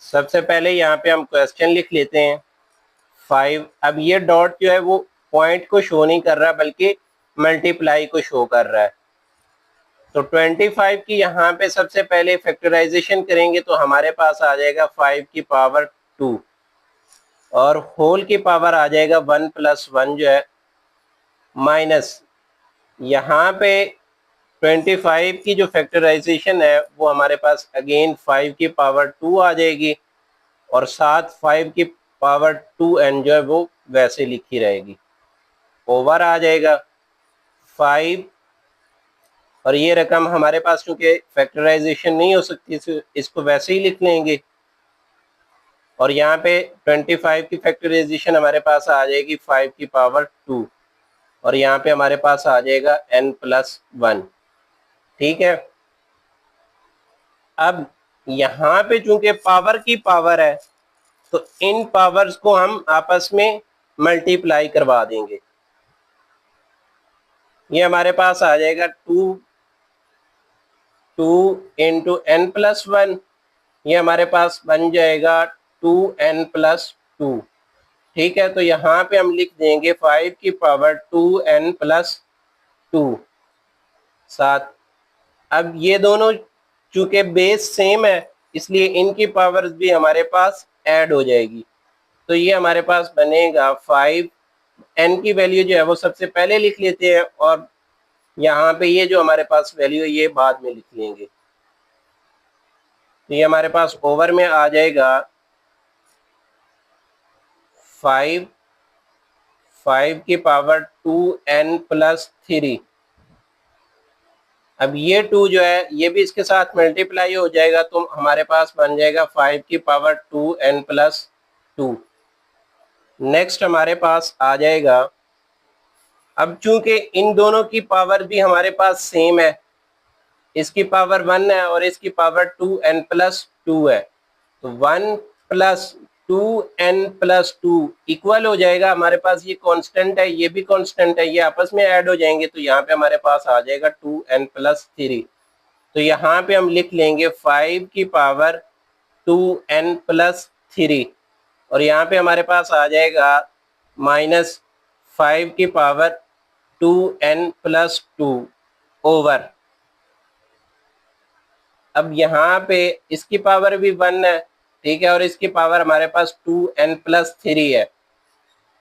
सबसे पहले यहाँ पे हम क्वेश्चन लिख लेते हैं 5। अब ये डॉट जो है वो पॉइंट को शो नहीं कर रहा बल्कि मल्टीप्लाई को शो कर रहा है। तो 25 की यहाँ पे सबसे पहले फैक्टराइजेशन करेंगे तो हमारे पास आ जाएगा 5 की पावर 2 और होल की पावर आ जाएगा 1 + 1 जो है माइनस, यहाँ पे 25 की जो फैक्टराइजेशन है वो हमारे पास अगेन 5 की पावर 2 आ जाएगी और साथ 5 की पावर 2n जो है वो वैसे लिखी रहेगी, ओवर आ जाएगा 5 और ये रकम हमारे पास चूंकि फैक्टराइजेशन नहीं हो सकती इसको वैसे ही लिख लेंगे और यहाँ पे 25 की फैक्टराइजेशन हमारे पास आ जाएगी 5 की पावर 2 और यहाँ पे हमारे पास आ जाएगा n + 1। ठीक है, अब यहाँ पे चूंकि पावर की पावर है तो इन पावर्स को हम आपस में मल्टीप्लाई करवा देंगे। ये हमारे पास आ जाएगा 2 × n + 1, ये हमारे पास बन जाएगा 2n + 2। ठीक है, तो यहाँ पे हम लिख देंगे 5 की पावर 2n + 2 साथ। अब ये दोनों चूंकि बेस सेम है इसलिए इनकी पावर्स भी हमारे पास ऐड हो जाएगी। तो ये हमारे पास बनेगा 5, n की वैल्यू जो है वो सबसे पहले लिख लेते हैं और यहाँ पे ये जो हमारे पास वैल्यू है ये बाद में लिख लेंगे। तो ये हमारे पास ओवर में आ जाएगा 5 की पावर 2n + 3। अब ये 2 जो है ये भी इसके साथ मल्टीप्लाई हो जाएगा तो हमारे पास बन जाएगा 5 की पावर 2n + 2। नेक्स्ट हमारे पास आ जाएगा अब चूंकि इन दोनों की पावर भी हमारे पास सेम है, इसकी पावर 1 है और इसकी पावर 2n+2 है, तो 1+2n+2 इक्वल हो जाएगा। हमारे पास ये कांस्टेंट है, ये भी कांस्टेंट है, ये आपस में ऐड हो जाएंगे, तो यहाँ पे हमारे पास आ जाएगा 2n+3। तो यहाँ पे हम लिख लेंगे 5 की पावर 2n+3 और यहाँ पे हमारे पास आ जाएगा -5 की पावर 2n+2 ओवर। अब यहाँ पे इसकी पावर भी 1 है, ठीक है, और इसकी पावर हमारे पास 2n+3 है,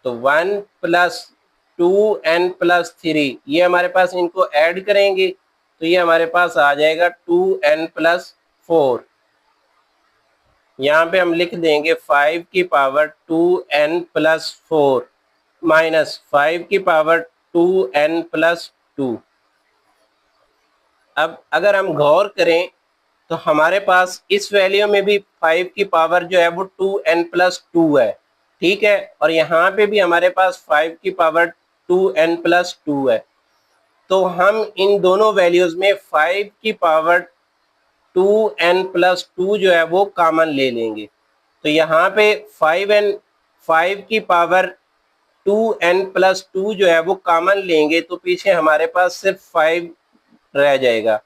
तो 1+2n+3 ये हमारे पास, इनको ऐड करेंगे तो ये हमारे पास आ जाएगा 2n+4। यहाँ पे हम लिख देंगे 5 की पावर 2n+4 -5 की पावर 2n+2। अब अगर हम गौर करें तो हमारे पास इस वैल्यू में भी 5 की पावर जो है वो 2n+2 है, ठीक है, और यहाँ पे भी हमारे पास 5 की पावर 2n+2 है। तो हम इन दोनों वैल्यूज में 5 की पावर 2n+2 जो है वो कॉमन ले लेंगे, तो यहाँ पे 5 की पावर 2n+2 जो है वो कॉमन लेंगे, तो पीछे हमारे पास सिर्फ 5 रह जाएगा,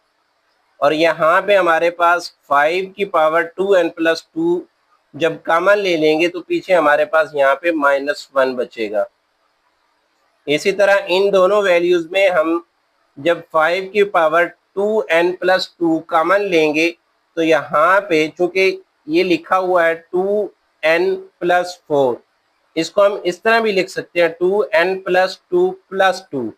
और यहाँ पे हमारे पास 5 की पावर 2n+2 जब कॉमन ले लेंगे तो पीछे हमारे पास यहाँ पे -1 बचेगा। इसी तरह इन दोनों वैल्यूज में हम जब 5 की पावर 2n+2 कॉमन लेंगे तो यहाँ पे चूंकि ये लिखा हुआ है 2n+4, इसको हम इस तरह भी लिख सकते हैं 2n+2+2,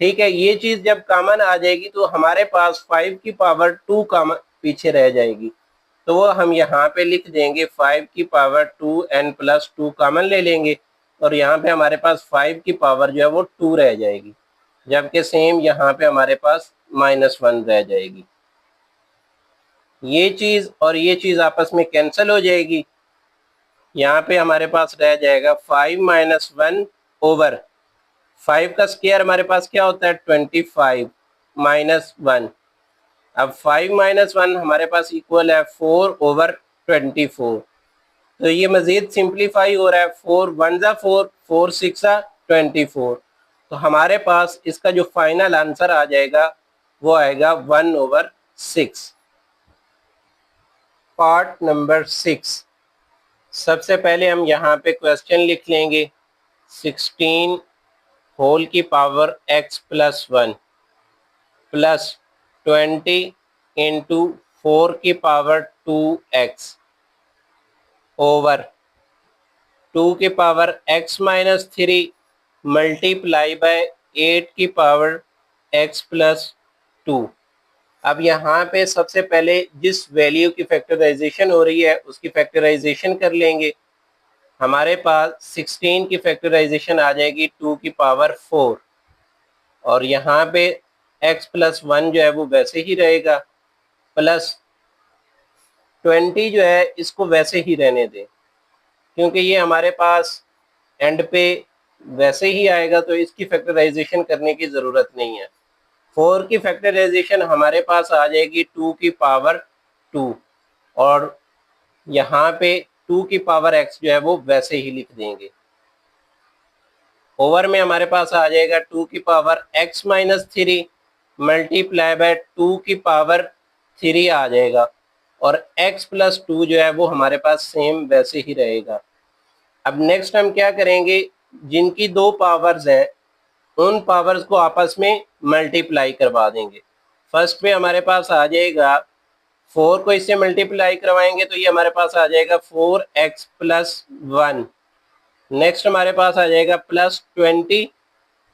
ठीक है। ये चीज जब कॉमन आ जाएगी तो हमारे पास 5 की पावर 2 कॉमन पीछे रह जाएगी, तो वो हम यहाँ पे लिख देंगे 5 की पावर 2n+2 कॉमन ले लेंगे, और यहाँ पे हमारे पास 5 की पावर जो है वो 2 रह जाएगी, जबकि सेम यहाँ पे हमारे पास -1 रह जाएगी। ये चीज और ये चीज आपस में कैंसिल हो जाएगी, यहाँ पे हमारे पास रह जाएगा 5 - 1 ओवर 5 का स्क्वायर हमारे पास क्या होता है 25 -1। अब 5 - 1 हमारे पास इक्वल है 4/24, तो ये मजीद सिंप्लीफाई हो रहा है, 4 1 ज़ा 4, 4 6 ज़ा 24, तो हमारे पास इसका जो फाइनल आंसर आ जाएगा वो आएगा 1/6। पार्ट नंबर 6, सबसे पहले हम यहाँ पे क्वेश्चन लिख लेंगे 16 होल की पावर x+1 प्लस 20 इंटू 4 की पावर 2x ओवर 2 की पावर x-3 मल्टीप्लाई बाय 8 की पावर x+2। अब यहाँ पे सबसे पहले जिस वैल्यू की फैक्टराइजेशन हो रही है उसकी फैक्टराइजेशन कर लेंगे। हमारे पास 16 की फैक्टराइजेशन आ जाएगी 2 की पावर 4, और यहाँ पे x+1 जो है वो वैसे ही रहेगा, प्लस 20 जो है इसको वैसे ही रहने दें, क्योंकि ये हमारे पास एंड पे वैसे ही आएगा, तो इसकी फैक्टराइजेशन करने की ज़रूरत नहीं है। 4 की फैक्टराइजेशन हमारे पास आ जाएगी 2 की पावर 2, और यहाँ पे 2 की पावर x जो है वो वैसे ही लिख देंगे। ओवर में हमारे पास आ जाएगा 2 की पावर x-3 मल्टीप्लाई बाय 2 की पावर 3 आ जाएगा, और x+2 जो है वो हमारे पास सेम वैसे ही रहेगा। अब नेक्स्ट हम क्या करेंगे, जिनकी दो पावर्स हैं उन पावर्स को आपस में मल्टीप्लाई करवा देंगे। फर्स्ट पे हमारे पास आ जाएगा 4 को इससे मल्टीप्लाई करवाएंगे तो ये हमारे पास आ जाएगा 4x+1। नेक्स्ट हमारे पास आ जाएगा +20।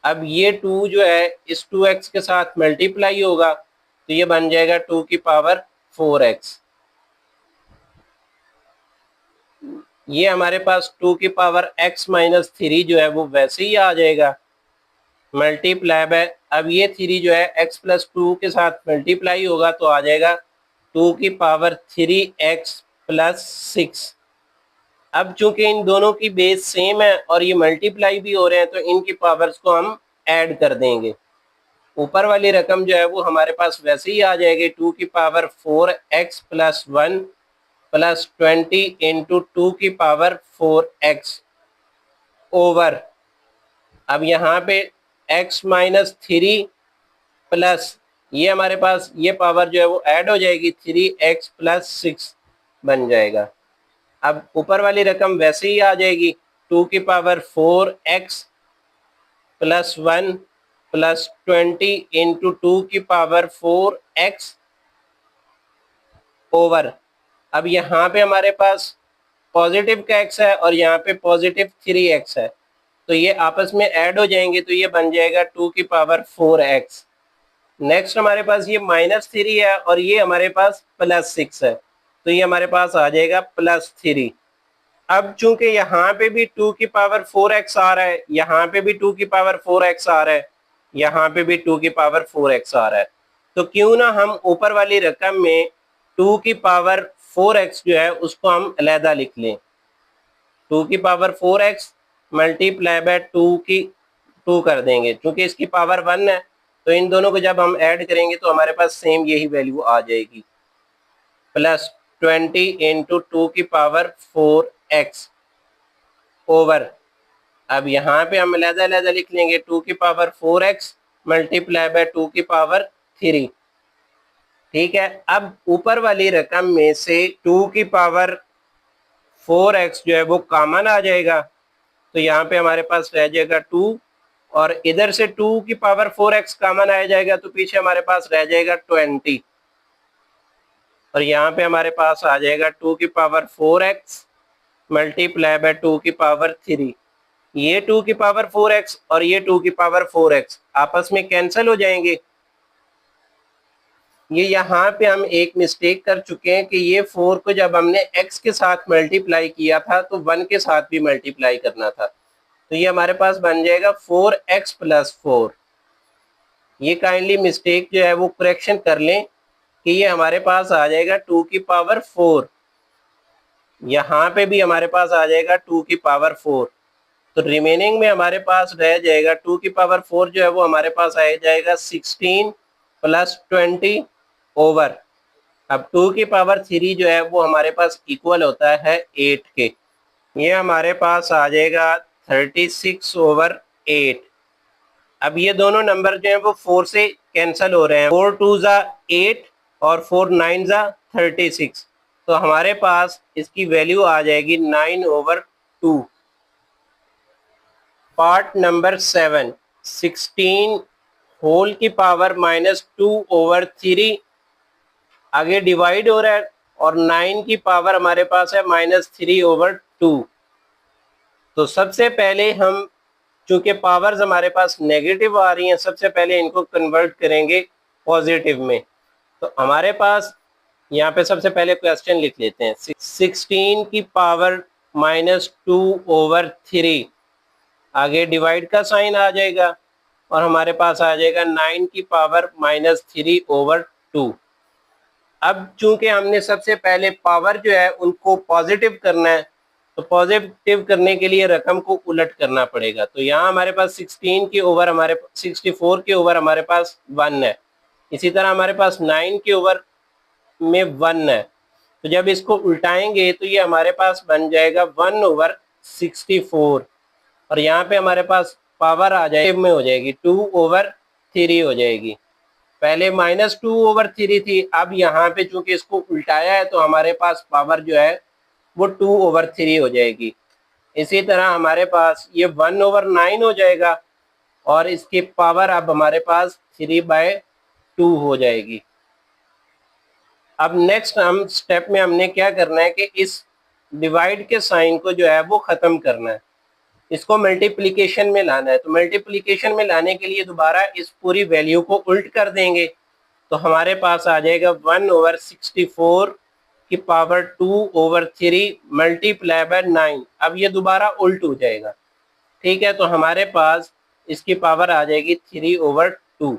अब ये 2 जो है इस 2x के साथ मल्टीप्लाई होगा तो ये बन जाएगा 2 की पावर 4x। ये हमारे पास 2 की पावर x-3 जो है वो वैसे ही आ जाएगा, मल्टीप्लाई बाय, अब ये 3 जो है x+2 के साथ मल्टीप्लाई होगा तो आ जाएगा 2 की पावर 3x+6। अब चूंकि इन दोनों की बेस सेम है और ये मल्टीप्लाई भी हो रहे हैं तो इनकी पावर्स को हम ऐड कर देंगे। ऊपर वाली रकम जो है वो हमारे पास वैसे ही आ जाएगी 2 की power 4x plus 1 plus 20 into 2 की पावर 4x ओवर, अब यहाँ पे x माइनस 3 प्लस ये हमारे पास ये पावर जो है वो ऐड हो जाएगी 3x प्लस 6 बन जाएगा। अब ऊपर वाली रकम वैसे ही आ जाएगी 2 की power 4x plus 1 plus 20 into 2 की पावर 4x ओवर, अब यहाँ पे हमारे पास पॉजिटिव का x है और यहाँ पे पॉजिटिव 3x है, तो ये आपस में ऐड हो जाएंगे, तो ये बन जाएगा 2 की पावर 4x। नेक्स्ट हमारे पास ये -3 है और ये हमारे पास +6 है, तो ये हमारे पास आ जाएगा +3। अब चूंकि यहाँ पे भी 2 की पावर 4x आ रहा है, यहाँ पे भी 2 की पावर 4x आ रहा है, यहाँ पे भी 2 की पावर 4x आ रहा है, तो क्यों ना हम ऊपर वाली रकम में 2 की पावर 4x जो है उसको हम अलहदा लिख लें। 2 की पावर 4x मल्टीप्लाई बाय 2 कर देंगे, क्योंकि इसकी पावर 1 है, तो इन दोनों को जब हम ऐड करेंगे तो हमारे पास सेम यही वैल्यू आ जाएगी, प्लस 20 इंटू 2 की पावर 4x ओवर, अब यहाँ पे हम अलहदा अलहदा लिख लेंगे 2 की पावर 4x मल्टीप्लाई बाय 2 की पावर 3। ठीक है, अब ऊपर वाली रकम में से 2 की पावर 4x जो है वो कॉमन आ जाएगा, तो यहाँ पे हमारे पास रह जाएगा 2 और इधर से 2 की पावर 4x कॉमन आ जाएगा, तो पीछे हमारे पास रह जाएगा 20 और यहाँ पे हमारे पास आ जाएगा 2 की पावर 4x मल्टीप्लाई बाय 2 की पावर 3। ये 2 की पावर 4x और ये 2 की पावर 4x आपस में कैंसिल हो जाएंगे। ये यहाँ पे हम एक मिस्टेक कर चुके हैं कि ये 4 को जब हमने x के साथ मल्टीप्लाई किया था तो 1 के साथ भी मल्टीप्लाई करना था, तो ये हमारे पास बन जाएगा 4x प्लस 4। ये काइंडली मिस्टेक जो है वो करेक्शन कर लें कि ये हमारे पास आ जाएगा 2 की पावर 4, यहाँ पे भी हमारे पास आ जाएगा 2 की पावर 4, तो रिमेनिंग में हमारे पास रह जाएगा 2 की पावर 4 जो है वो हमारे पास आ जाएगा 16 प्लस 20 ओवर, अब 2 की पावर 3 जो है वो हमारे पास इक्वल होता है 8 के, ये हमारे पास आ जाएगा 36 ओवर 8। अब ये दोनों नंबर जो है वो 4 से कैंसिल हो रहे हैं, 4 2 ज़ा 8 और 4 9 ज़ा 36, तो हमारे पास इसकी वैल्यू आ जाएगी 9 ओवर 2। पार्ट नंबर 7, 16 होल की पावर -2 ओवर 3 आगे डिवाइड हो रहा है और 9 की पावर हमारे पास है -3 ओवर 2। तो सबसे पहले हम चूंकि पावर्स हमारे पास नेगेटिव आ रही हैं, सबसे पहले इनको कन्वर्ट करेंगे पॉजिटिव में, तो हमारे पास यहाँ पे सबसे पहले क्वेश्चन लिख लेते हैं 16 की पावर -2 ओवर 3 आगे डिवाइड का साइन आ जाएगा और हमारे पास आ जाएगा 9 की पावर -3 ओवर 2। अब चूंकि हमने सबसे पहले पावर जो है उनको पॉजिटिव करना है, तो पॉजिटिव करने के लिए रकम को उलट करना पड़ेगा, तो यहाँ हमारे पास 16 के ओवर हमारे 64 के ओवर हमारे पास 1 है, इसी तरह हमारे पास 9 के ओवर में 1 है, तो जब इसको उल्टाएंगे तो ये हमारे पास बन जाएगा 1 ओवर 64 और यहाँ पे हमारे पास पावर आ जाएगी में हो जाएगी 2 ओवर 3 हो जाएगी, पहले -2 ओवर 3 थी, अब यहाँ पे चूंकि इसको उल्टाया है तो हमारे पास पावर जो है वो 2 ओवर 3 हो जाएगी। इसी तरह हमारे पास ये 1 ओवर 9 हो जाएगा और इसकी पावर अब हमारे पास 3/2 हो जाएगी। अब नेक्स्ट हम स्टेप में हमने क्या करना है कि इस डिवाइड के साइन को जो है वो ख़त्म करना है, इसको मल्टीप्लिकेशन में लाना है, तो मल्टीप्लिकेशन में लाने के लिए दोबारा इस पूरी वैल्यू को उल्ट कर देंगे, तो हमारे पास आ जाएगा 1 ओवर 64 की पावर 2 ओवर 3 मल्टीप्लाई बाय 9। अब ये दोबारा उल्ट हो जाएगा, ठीक है, तो हमारे पास इसकी पावर आ जाएगी 3 ओवर 2।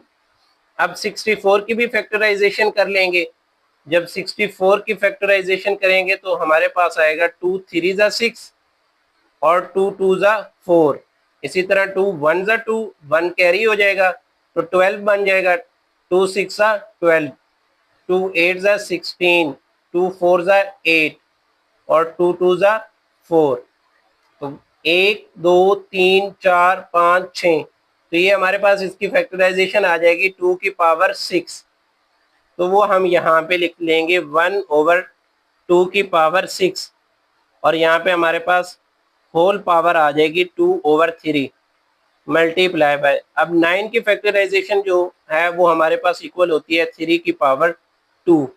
अब 64 की भी फैक्टराइजेशन कर लेंगे, जब 64 की फैक्टराइजेशन करेंगे तो हमारे पास आएगा 2 3 ज़ा 6 और 2 2 ज़ा 4, इसी तरह 2 1 जा 2, 1 कैरी हो जाएगा तो 12 बन जाएगा। 2 6 जा 12, 2 8 जा 16, 2 4 जा 8 और 2 2 जा 4। तो 1 2 3 4 5 6, तो ये हमारे पास इसकी फैक्टराइजेशन आ जाएगी 2 की पावर 6। तो वो हम यहाँ पे लिख लेंगे 1/2 की पावर 6 और यहाँ पे हमारे पास होल पावर आ जाएगी 2/3 मल्टीप्लाई बाय। अब 9 की फैक्टराइजेशन जो है वो हमारे पास इक्वल होती है 3 की पावर 2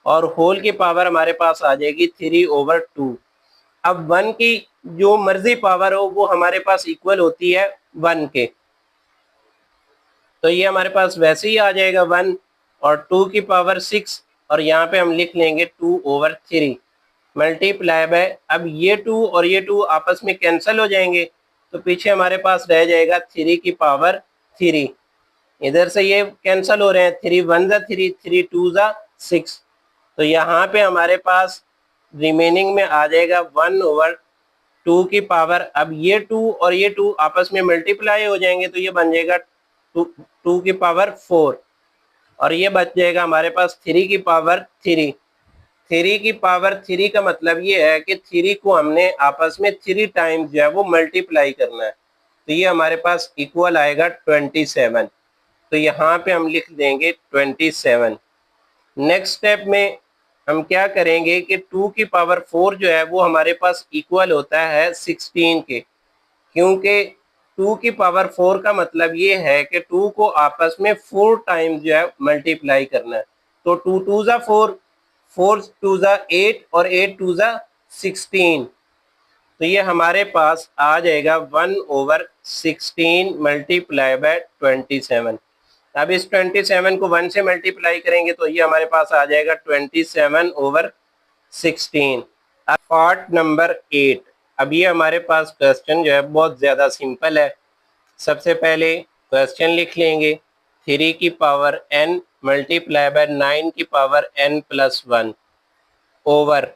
और होल की पावर हमारे पास आ जाएगी 3/2। अब 1 की जो मर्जी पावर हो वो हमारे पास इक्वल होती है 1 के, तो ये हमारे पास वैसे ही आ जाएगा 1 और 2 की पावर 6 और यहाँ पे हम लिख लेंगे 2/3 मल्टीप्लाई बाय। अब ये 2 और ये 2 आपस में कैंसिल हो जाएंगे तो पीछे हमारे पास रह जाएगा 3 की पावर 3। इधर से ये कैंसिल हो रहे हैं, 3 1 जा 3, 3 2 जा 6, तो यहाँ पे हमारे पास रिमेनिंग में आ जाएगा 1/2 की पावर। अब ये 2 और ये 2 आपस में मल्टीप्लाई हो जाएंगे तो ये बन जाएगा 2 की पावर 4 और ये बच जाएगा हमारे पास 3 की पावर 3। 3 की पावर 3 का मतलब ये है कि 3 को हमने आपस में 3 टाइम्स जो है वो मल्टीप्लाई करना है, तो ये हमारे पास इक्वल आएगा 27। तो यहाँ पे हम लिख देंगे 27। नेक्स्ट स्टेप में हम क्या करेंगे कि 2 की पावर 4 जो है वो हमारे पास इक्वल होता है 16 के, क्योंकि 2 की पावर 4 का मतलब ये है कि 2 को आपस में 4 टाइम्स जो है मल्टीप्लाई करना है। तो 2 2 जा 4, 4 2 जा 8 और 8 2 जा 16, तो ये हमारे पास आ जाएगा 1/16 मल्टीप्लाई बाय 27। अब इस 27 को 1 से मल्टीप्लाई करेंगे तो ये हमारे पास आ जाएगा 27/16। अब पार्ट नंबर 8। अब ये हमारे पास क्वेश्चन जो है बहुत ज़्यादा सिंपल है। सबसे पहले क्वेश्चन लिख लेंगे 3 की पावर n मल्टीप्लाई बाय 9 की पावर n+1 ओवर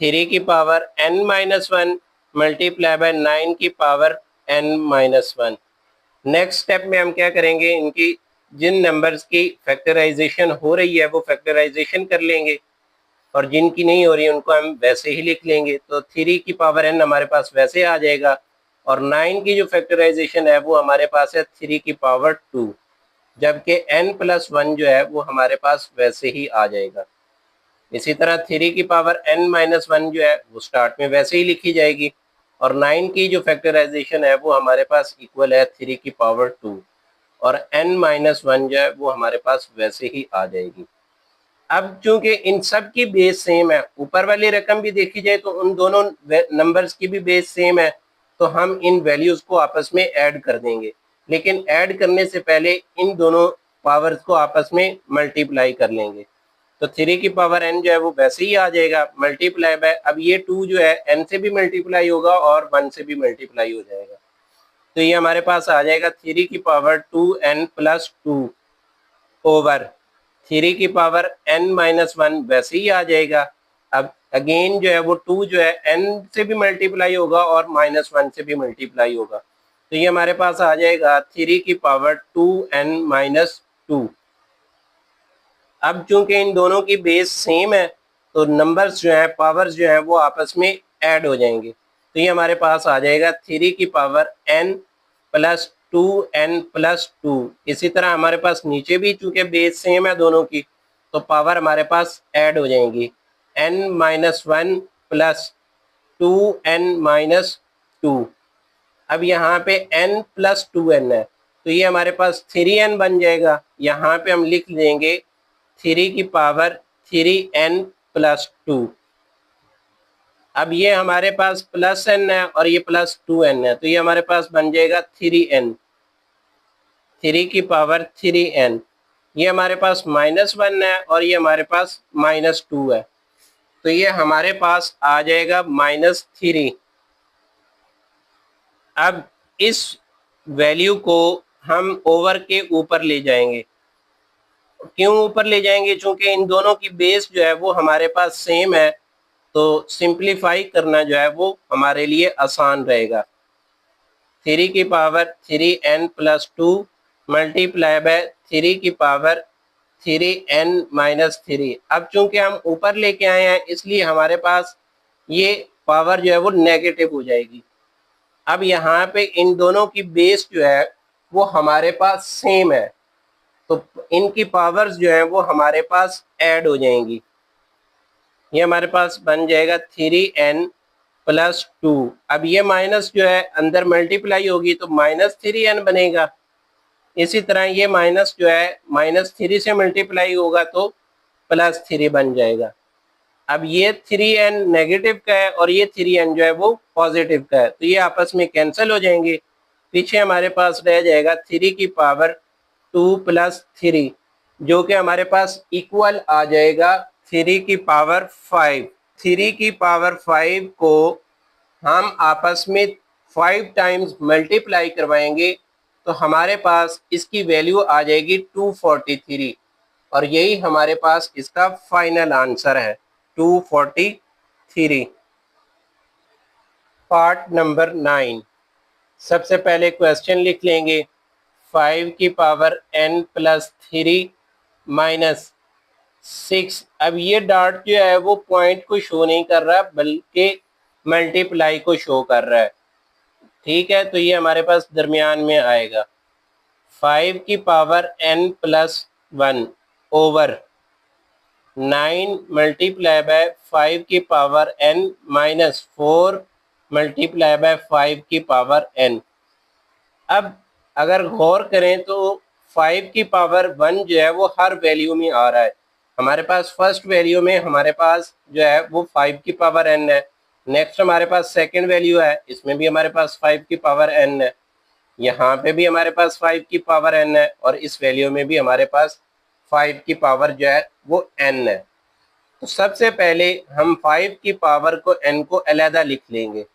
3 की पावर n-1 मल्टीप्लाई बाय 9 की पावर n-1। नेक्स्ट स्टेप में हम क्या करेंगे, इनकी जिन नंबर्स की फैक्टराइजेशन हो रही है वो फैक्टराइजेशन कर लेंगे और जिनकी नहीं हो रही है उनको हम वैसे ही लिख लेंगे। तो 3 की पावर n हमारे पास वैसे आ जाएगा और 9 की जो फैक्टराइजेशन है वो हमारे पास है 3 की पावर 2, जबकि n+1 जो है वो हमारे पास वैसे ही आ जाएगा। इसी तरह 3 की पावर n-1 जो है वो स्टार्ट में वैसे ही लिखी जाएगी और 9 की जो फैक्टराइजेशन है वो हमारे पास इक्वल है 3 की पावर 2 और n-1 जो है वो हमारे पास वैसे ही आ जाएगी। अब चूंकि इन सब की बेस सेम है, ऊपर वाली रकम भी देखी जाए तो उन दोनों नंबर्स की भी बेस सेम है, तो हम इन वैल्यूज को आपस में ऐड कर देंगे, लेकिन ऐड करने से पहले इन दोनों पावर्स को आपस में मल्टीप्लाई कर लेंगे। तो 3 की पावर n जो है वो वैसे ही आ जाएगा मल्टीप्लाई बाय, अब ये 2 जो है n से भी मल्टीप्लाई होगा और 1 से भी मल्टीप्लाई हो जाएगा, तो ये हमारे पास आ जाएगा 3 की पावर 2n+2 ओवर 3 की पावर n-1 वैसे ही आ जाएगा। अब अगेन जो है वो 2 जो है n से भी मल्टीप्लाई होगा और -1 से भी मल्टीप्लाई होगा, तो ये हमारे पास आ जाएगा 3 की पावर 2n-2। अब चूंकि इन दोनों की बेस सेम है तो नंबर्स जो है पावर्स जो है वो आपस में ऐड हो जाएंगे, तो ये हमारे पास आ जाएगा 3 की पावर n+2n+2। इसी तरह हमारे पास नीचे भी चूंकि बेस सेम है दोनों की तो पावर हमारे पास ऐड हो जाएंगी n-1 प्लस 2n-2। अब यहाँ पे n+2n है तो ये हमारे पास 3n बन जाएगा, यहाँ पे हम लिख देंगे 3 की पावर 3n+2। अब ये हमारे पास प्लस n है और ये +2n है तो ये हमारे पास बन जाएगा 3n, 3 की पावर 3n। ये हमारे पास -1 है और ये हमारे पास -2 है, तो ये हमारे पास आ जाएगा -3। अब इस वैल्यू को हम ओवर के ऊपर ले जाएंगे। क्यों ऊपर ले जाएंगे? चूंकि इन दोनों की बेस जो है वो हमारे पास सेम है, तो सिंप्लीफाई करना जो है वो हमारे लिए आसान रहेगा। 3 की पावर 3n+2 मल्टीप्लाई बाय 3 की पावर 3n-3। अब चूंकि हम ऊपर लेके आए हैं इसलिए हमारे पास ये पावर जो है वो नेगेटिव हो जाएगी। अब यहाँ पे इन दोनों की बेस जो है वो हमारे पास सेम है, तो इनकी पावर्स जो है वो हमारे पास ऐड हो जाएंगी। ये हमारे पास बन जाएगा 3n+2। अब ये माइनस जो है अंदर मल्टीप्लाई होगी तो -3n बनेगा। इसी तरह ये माइनस जो है -3 से मल्टीप्लाई होगा तो +3 बन जाएगा। अब ये 3n नेगेटिव का है और ये 3n जो है वो पॉजिटिव का है, तो ये आपस में कैंसिल हो जाएंगे। पीछे हमारे पास रह जाएगा 3 की पावर 2 + 3 जो कि हमारे पास इक्वल आ जाएगा 3 की पावर 5। 3 की पावर 5 को हम आपस में 5 टाइम्स मल्टीप्लाई करवाएंगे तो हमारे पास इसकी वैल्यू आ जाएगी 243 और यही हमारे पास इसका फाइनल आंसर है 243। Part number 9। सबसे पहले क्वेश्चन लिख लेंगे 5 की पावर n+3 -6। अब ये डॉट जो है वो पॉइंट को शो नहीं कर रहा बल्कि मल्टीप्लाई को शो कर रहा है। ठीक है, तो ये हमारे पास दरमियान में आएगा 5 की power n+1 over 9 multiply by 5 की पावर n-4 मल्टीप्लाई बाय 5 की पावर n। अब अगर गौर करें तो 5 की पावर 1 जो है वो हर वैल्यू में आ रहा है। हमारे पास फर्स्ट वैल्यू में हमारे पास जो है वो 5 की पावर n है। नेक्स्ट हमारे पास सेकंड वैल्यू है, इसमें भी हमारे पास 5 की पावर n है। यहाँ पे भी हमारे पास 5 की पावर n है और इस वैल्यू में भी हमारे पास 5 की पावर जो है वो n है। तो सबसे पहले हम 5 की पावर को n को अलहदा लिख लेंगे।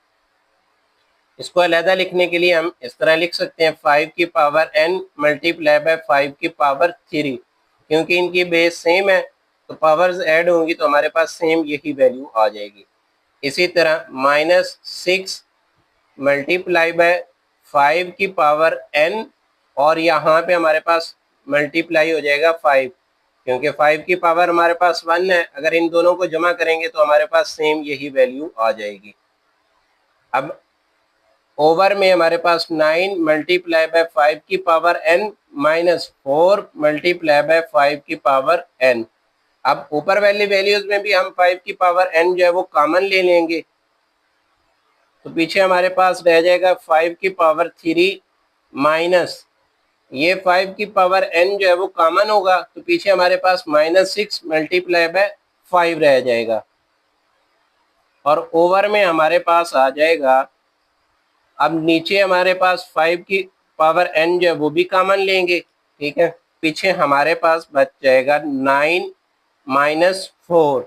इसको अलहदा लिखने के लिए हम इस तरह लिख सकते हैं 5 की पावर n मल्टीप्लाई बाय 5 की पावर 3। क्योंकि इनकी बेस सेम है तो पावर्स ऐड होंगी तो हमारे पास सेम यही वैल्यू आ जाएगी। इसी तरह -6 मल्टीप्लाई बाय 5 की पावर n और यहाँ पे हमारे पास मल्टीप्लाई हो जाएगा 5 क्योंकि 5 की पावर हमारे पास 1 है। अगर इन दोनों को जमा करेंगे तो हमारे पास सेम यही वैल्यू आ जाएगी। अब ओवर में हमारे पास 9 मल्टीप्लाई बाय 5 की पावर n -4 मल्टीप्लाई बाय 5 की पावर n। अब ऊपर वाली वैल्यूज में भी हम 5 की पावर n जो है वो कॉमन ले लेंगे तो पीछे हमारे पास रह जाएगा 5 की पावर 3 माइनस ये 5 की पावर n जो है वो कॉमन होगा तो पीछे हमारे पास -6 मल्टीप्लाई बाय 5 रह जाएगा और ओवर में हमारे पास आ जाएगा। अब नीचे हमारे पास 5 की पावर n जो है वो भी कॉमन लेंगे। ठीक है, पीछे हमारे पास बच जाएगा 9 -4।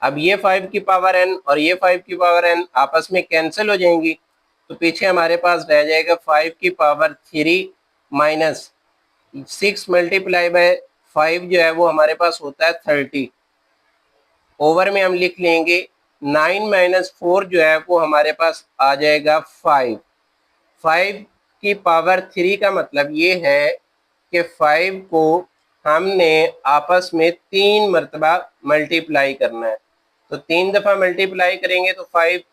अब ये 5 की पावर n और ये 5 की पावर n आपस में कैंसिल हो जाएंगी तो पीछे हमारे पास रह जाएगा 5 की पावर 3 माइनस 6 मल्टीप्लाई बाय 5 जो है वो हमारे पास होता है 30। ओवर में हम लिख लेंगे 9 - 4 जो है वो हमारे पास आ जाएगा 5। 5 की पावर 3 का मतलब ये है कि 5 को हमने आपस में 3 मरतबा मल्टीप्लाई करना है। तो 3 दफ़ा मल्टीप्लाई करेंगे तो 5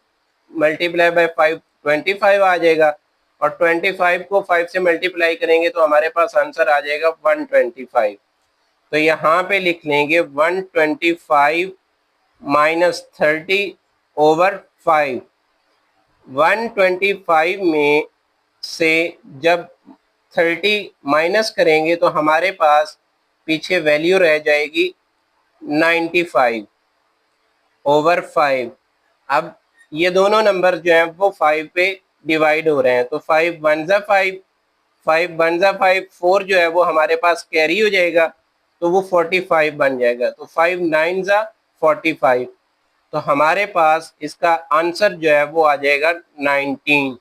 मल्टीप्लाई बाय 5 25 आ जाएगा और 25 को 5 से मल्टीप्लाई करेंगे तो हमारे पास आंसर आ जाएगा 125। तो यहाँ पे लिख लेंगे 125 -30 ओवर 5। 125 में से जब 30 माइनस करेंगे तो हमारे पास पीछे वैल्यू रह जाएगी 95 ओवर 5। अब ये दोनों नंबर जो हैं वो 5 पे डिवाइड हो रहे हैं तो 5 1 ज़ा 5, 5 1 ज़ा 5, 4 जो है वो हमारे पास कैरी हो जाएगा तो वो 45 बन जाएगा। तो 5 9 ज़ा 45 तो हमारे पास इसका आंसर जो है वो आ जाएगा 19।